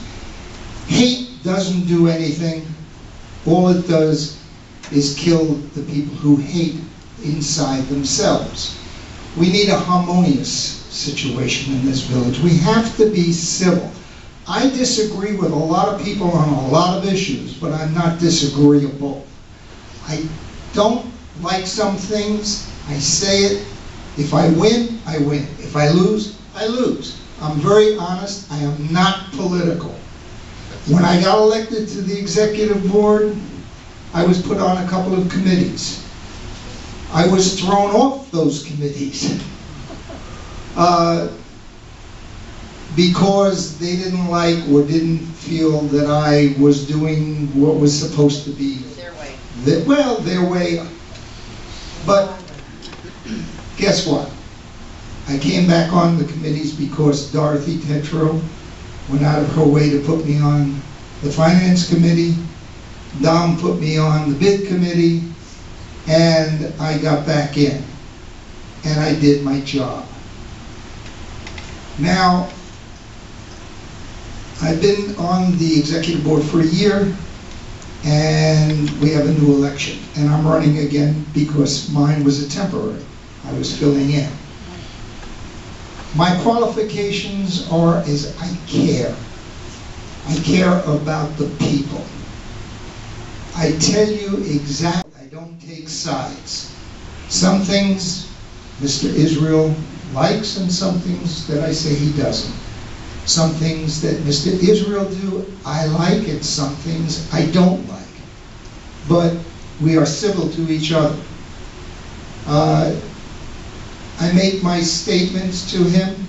Hate doesn't do anything. All it does is kill the people who hate inside themselves. We need a harmonious situation in this village. We have to be civil. I disagree with a lot of people on a lot of issues, but I'm not disagreeable. I don't like some things. I say it. If I win, I win. If I lose, I lose. I'm very honest. I am not political. When I got elected to the executive board, I was put on a couple of committees. I was thrown off those committees because they didn't like or didn't feel that I was doing what was supposed to be their way. Their way. But guess what? I came back on the committees because Dorothy Tetro went out of her way to put me on the Finance Committee. Dom put me on the Bid Committee, and I got back in, and I did my job. Now, I've been on the executive board for a year, and we have a new election, and I'm running again because mine was a temporary. I was filling in. My qualifications are is I care. I care about the people. I tell you exactly, I don't take sides. Some things Mr. Israel likes and some things that I say he doesn't. Some things that Mr. Israel do, I like, and some things I don't like. But we are civil to each other. I make my statements to him.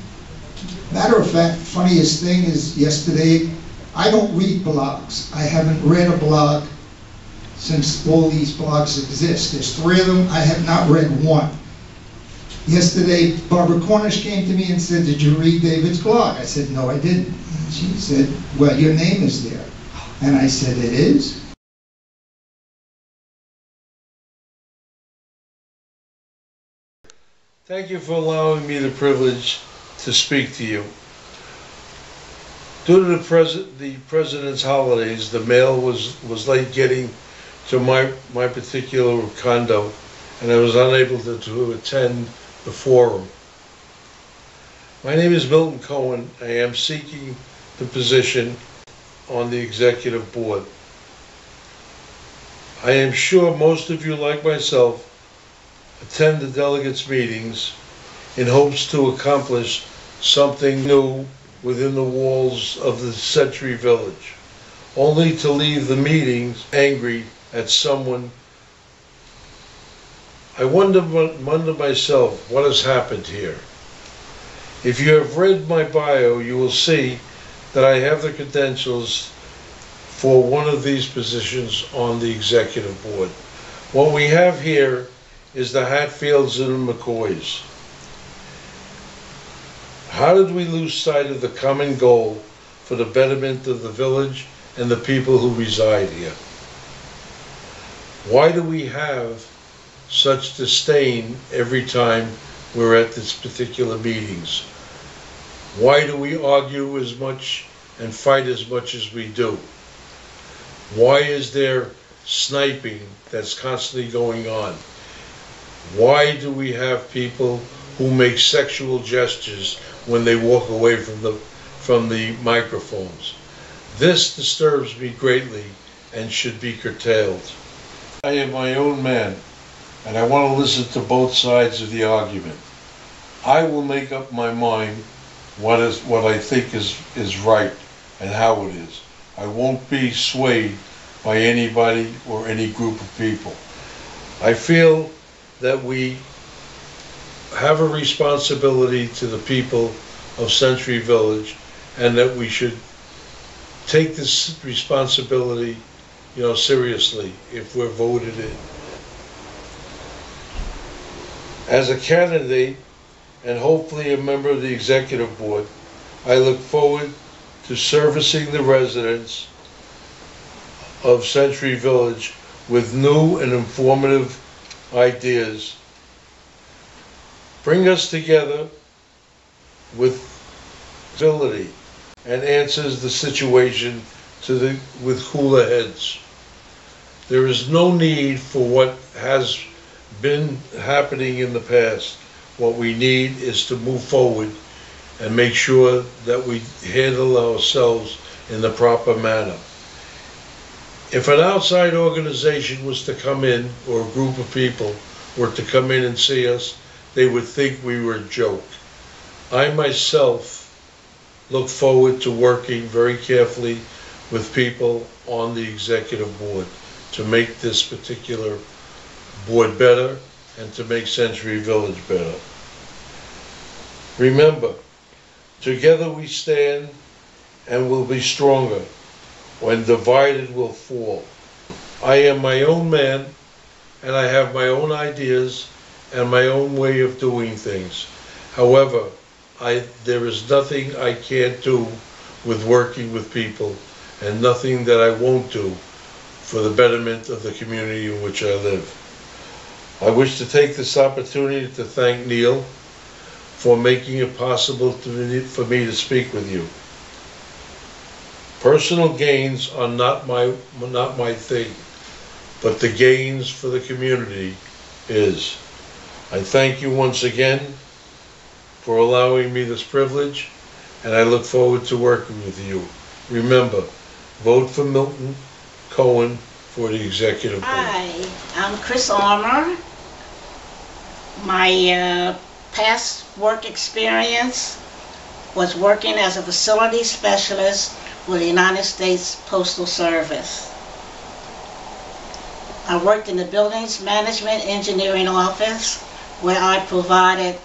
Matter of fact, funniest thing is yesterday, I don't read blogs. I haven't read a blog since all these blogs exist. There's 3 of them, I have not read one. Yesterday, Barbara Cornish came to me and said, "Did you read David's blog?" I said, "No, I didn't." And she said, "Well, your name is there." And I said, "It is?"
Thank you for allowing me the privilege to speak to you. Due to the President's holidays, the mail was late getting to my particular condo, and I was unable to attend the forum. My name is Milton Cohen. I am seeking the position on the executive board. I am sure most of you, like myself, attend the delegates' meetings in hopes to accomplish something new within the walls of the Century Village, only to leave the meetings angry at someone. I wonder myself what has happened here. If you have read my bio, you will see that I have the credentials for one of these positions on the executive board. What we have here is the Hatfields and the McCoys. How did we lose sight of the common goal for the betterment of the village and the people who reside here? Why do we have such disdain every time we're at these particular meetings? Why do we argue as much and fight as much as we do? Why is there sniping that's constantly going on? Why do we have people who make sexual gestures when they walk away from the microphones? This disturbs me greatly and should be curtailed. I am my own man, and I want to listen to both sides of the argument. I will make up my mind what I think is right and how it is. I won't be swayed by anybody or any group of people. I feel that we have a responsibility to the people of Century Village, and that we should take this responsibility, seriously if we're voted in. As a candidate, and hopefully a member of the executive board, I look forward to servicing the residents of Century Village with new and informative ideas. Bring us together with ability and answers the situation with cooler heads. There is no need for what has been happening in the past, What we need is to move forward and make sure that we handle ourselves in the proper manner. If an outside organization was to come in, or a group of people were to come in and see us, they would think we were a joke. I myself look forward to working very carefully with people on the executive board to make this particular board better and to make Century Village better. Remember, together we stand and will be stronger. When divided, we'll fall. I am my own man, and I have my own ideas and my own way of doing things. However, there is nothing I can't do with working with people, and nothing that I won't do for the betterment of the community in which I live. I wish to take this opportunity to thank Neil for making it possible for me to speak with you. Personal gains are not my thing, but the gains for the community is. I thank you once again for allowing me this privilege, and I look forward to working with you. Remember, vote for Milton Cohen for the executive board.
Hi, I'm Chris Armour. My past work experience was working as a facility specialist with the United States Postal Service. I worked in the Buildings Management Engineering Office, where I provided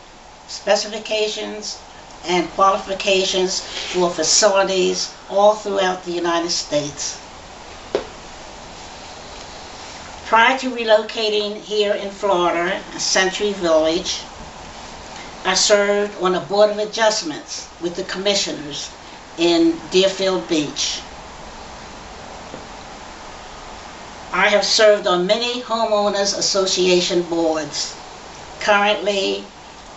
specifications and qualifications for facilities all throughout the United States. Prior to relocating here in Florida, Century Village, I served on a Board of Adjustments with the commissioners in Deerfield Beach. I have served on many homeowners association boards. Currently,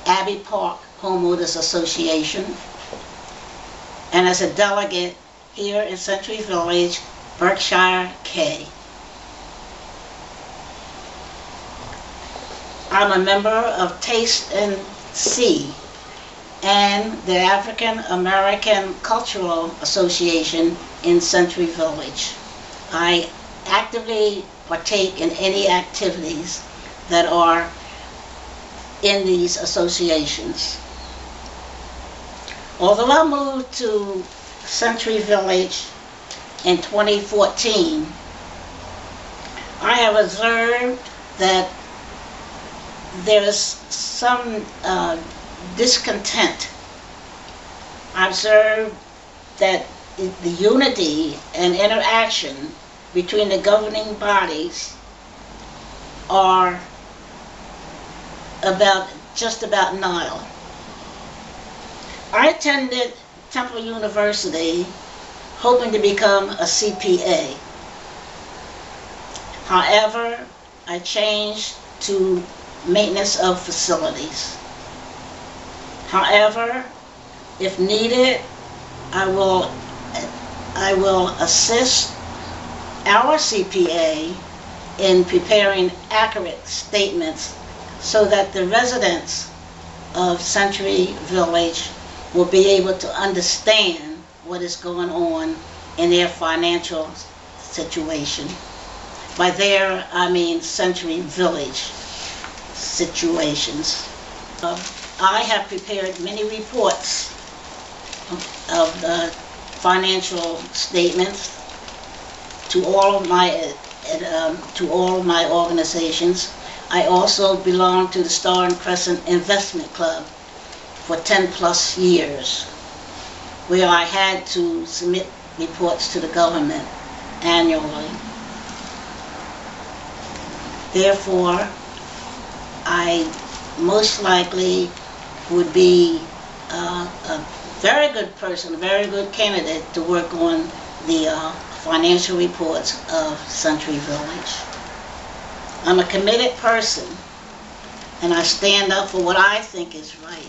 Abbey Park Homeowners Association, and as a delegate here in Century Village, Berkshire K. I'm a member of Taste and See and the African American Cultural Association in Century Village. I actively partake in any activities that are in these associations. Although I moved to Century Village in 2014, I have observed that there is some discontent. I observed that the unity and interaction between the governing bodies are just about nil. I attended Temple University hoping to become a CPA. However, I changed to maintenance of facilities. However, if needed, I will assist our CPA in preparing accurate statements so that the residents of Century Village will be able to understand what is going on in their financial situation. By there, I mean Century Village situations. I have prepared many reports of financial statements to all of my organizations. I also belong to the Star and Crescent Investment Club for 10 plus years, where I had to submit reports to the government annually. Therefore, I most likely would be a very good person, a very good candidate to work on the financial reports of Century Village. I'm a committed person, and I stand up for what I think is right.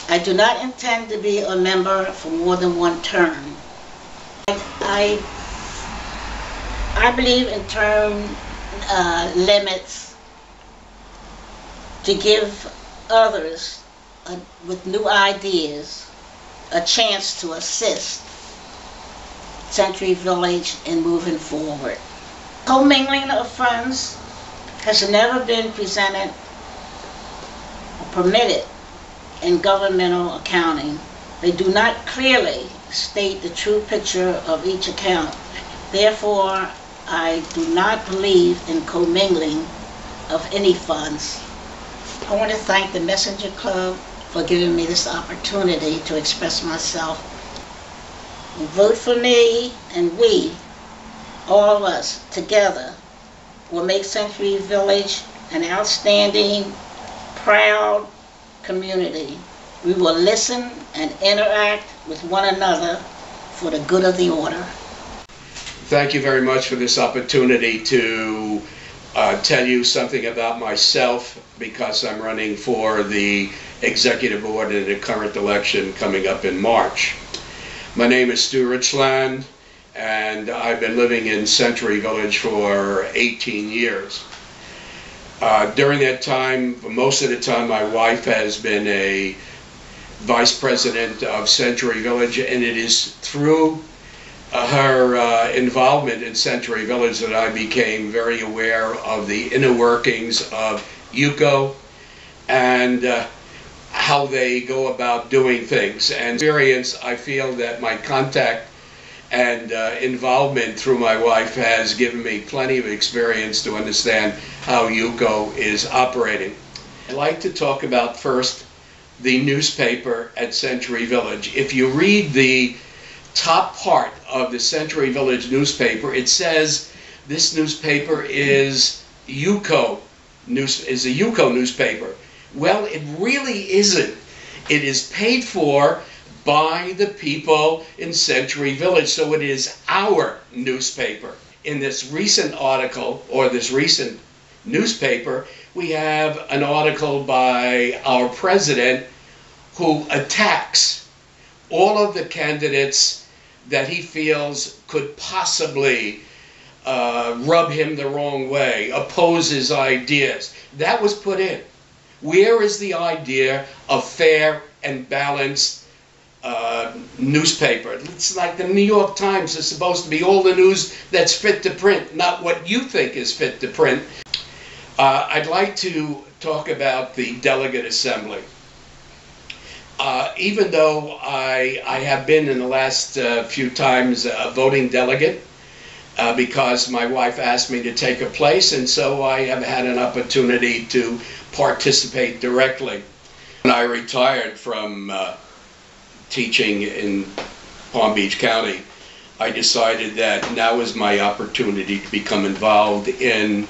I do not intend to be a member for more than one term. I believe in term limits to give others with new ideas a chance to assist Century Village in moving forward. Commingling of funds has never been presented or permitted in governmental accounting. They do not clearly state the true picture of each account. Therefore, I do not believe in commingling of any funds. I want to thank the Messenger Club for giving me this opportunity to express myself. Vote for me, and we, all of us together, will make Century Village an outstanding, proud community. We will listen and interact with one another for the good of the order.
Thank you very much for this opportunity to tell you something about myself, because I'm running for the executive board in the current election coming up in March. My name is Stu Richland, and I've been living in Century Village for 18 years. During that time, most of the time, my wife has been a vice president of Century Village, and it is through her involvement in Century Village that I became very aware of the inner workings of UCO and how they go about doing things. And experience, I feel that my contact and involvement through my wife has given me plenty of experience to understand how UCO is operating. I'd like to talk about first the newspaper at Century Village. If you read the top part of the Century Village newspaper, it says this newspaper is a UCO newspaper. Well, it really isn't. It is paid for by the people in Century Village, so it is our newspaper. In this recent article, or this recent newspaper, we have an article by our president who attacks all of the candidates that he feels could possibly rub him the wrong way, oppose his ideas. That was put in. Where is the idea of fair and balanced newspaper? It's like the New York Times is supposed to be all the news that's fit to print, not what you think is fit to print. I'd like to talk about the delegate assembly. Even though I have been in the last few times a voting delegate, because my wife asked me to take a place, and so I have had an opportunity to participate directly. When I retired from teaching in Palm Beach County, I decided that now is my opportunity to become involved in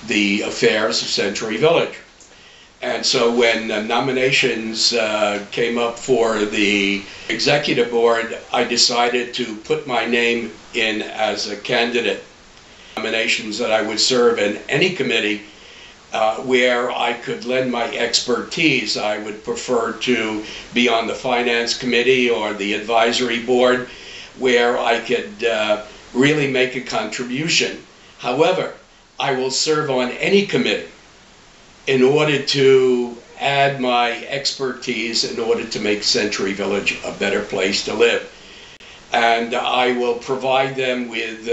the affairs of Century Village. And so when nominations came up for the executive board, I decided to put my name in as a candidate. Nominations that I would serve in any committee where I could lend my expertise. I would prefer to be on the finance committee or the advisory board, where I could really make a contribution. However, I will serve on any committee in order to add my expertise in order to make Century Village a better place to live. And I will provide them with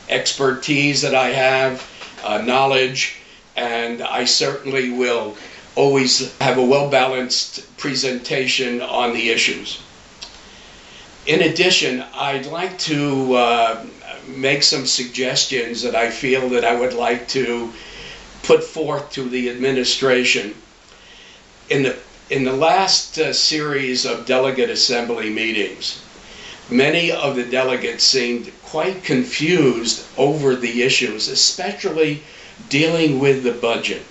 expertise that I have, knowledge, and I certainly will always have a well-balanced presentation on the issues. In addition, I'd like to make some suggestions that I feel that I would like to put forth to the administration. In the last series of delegate assembly meetings, many of the delegates seemed quite confused over the issues, especially dealing with the budget.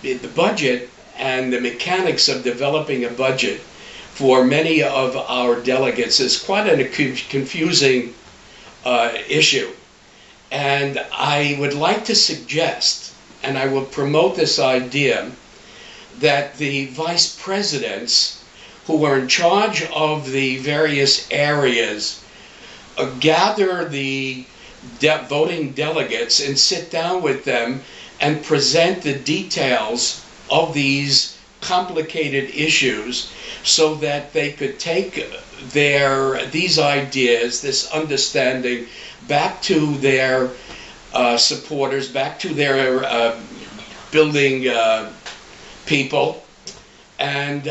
The budget and the mechanics of developing a budget for many of our delegates is quite a confusing issue. And I would like to suggest, and I will promote this idea, that the vice presidents who are in charge of the various areas gather the voting delegates and sit down with them and present the details of these complicated issues so that they could take these ideas, this understanding, back to their supporters, back to their building people, and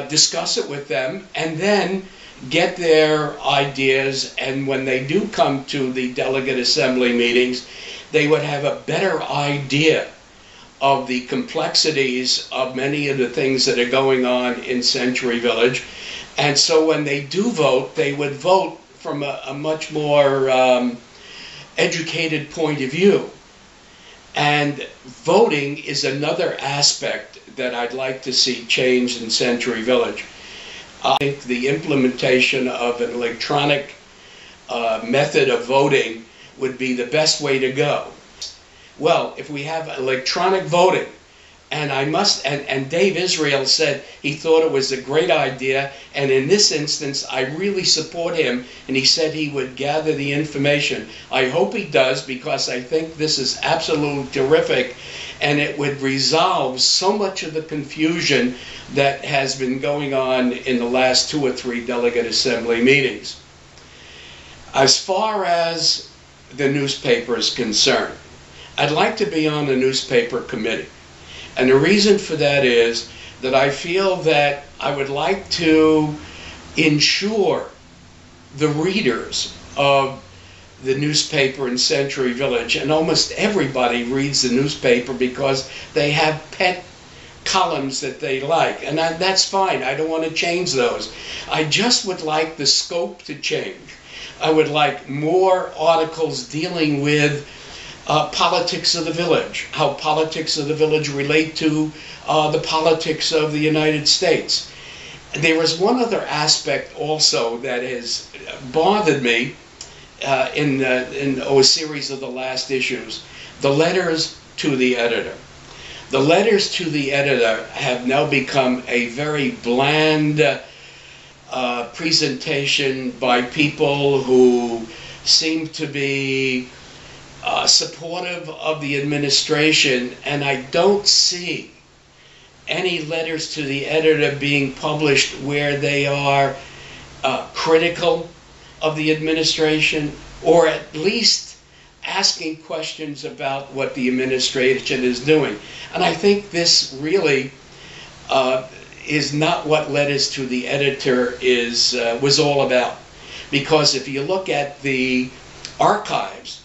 discuss it with them, and then get their ideas, and when they do come to the delegate assembly meetings, they would have a better idea of the complexities of many of the things that are going on in Century Village. And so when they do vote, they would vote from a much more educated point of view. And voting is another aspect that I'd like to see changed in Century Village. I think the implementation of an electronic method of voting would be the best way to go. Well, if we have electronic voting, and Dave Israel said he thought it was a great idea, and in this instance I really support him, and he said he would gather the information. I hope he does, because I think this is absolutely terrific, and it would resolve so much of the confusion that has been going on in the last 2 or 3 delegate assembly meetings. As far as the newspaper is concerned, I'd like to be on the newspaper committee. And the reason for that is that I feel that I would like to ensure the readers of the newspaper in Century Village, and almost everybody reads the newspaper because they have pet columns that they like, and that's fine. I don't want to change those. I just would like the scope to change. I would like more articles dealing with politics of the village, how politics of the village relate to the politics of the United States. There was one other aspect also that has bothered me in a series of the last issues, the letters to the editor. The letters to the editor have now become a very bland presentation by people who seem to be supportive of the administration, and I don't see any letters to the editor being published where they are critical of the administration, or at least asking questions about what the administration is doing. And I think this really is not what letters to the editor was all about. Because if you look at the archives,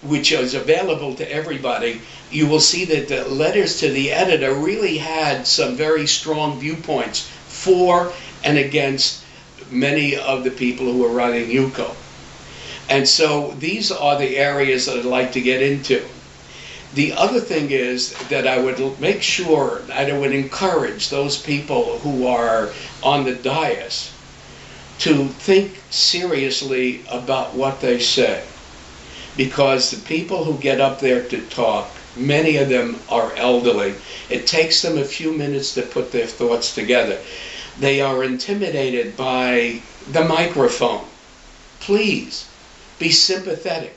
which is available to everybody, you will see that the letters to the editor really had some very strong viewpoints for and against many of the people who are running UCO. And so these are the areas that I'd like to get into. The other thing is that I would make sure, I would encourage those people who are on the dais to think seriously about what they say. Because the people who get up there to talk, many of them are elderly. It takes them a few minutes to put their thoughts together. They are intimidated by the microphone. Please be sympathetic.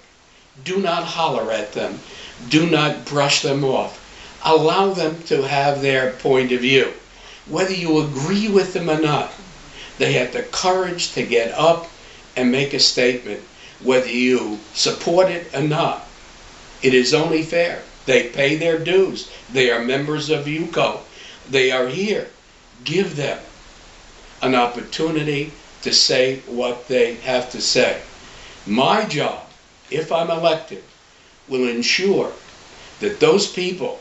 Do not holler at them. Do not brush them off. Allow them to have their point of view. Whether you agree with them or not, they have the courage to get up and make a statement. Whether you support it or not, it is only fair. They pay their dues. They are members of UCO. They are here. Give them an opportunity to say what they have to say. My job, if I'm elected, will ensure that those people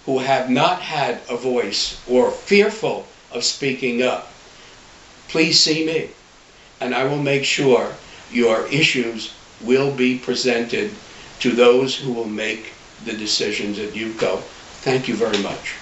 who have not had a voice or fearful of speaking up, please see me, and I will make sure your issues will be presented to those who will make the decisions at UCO. Thank you very much.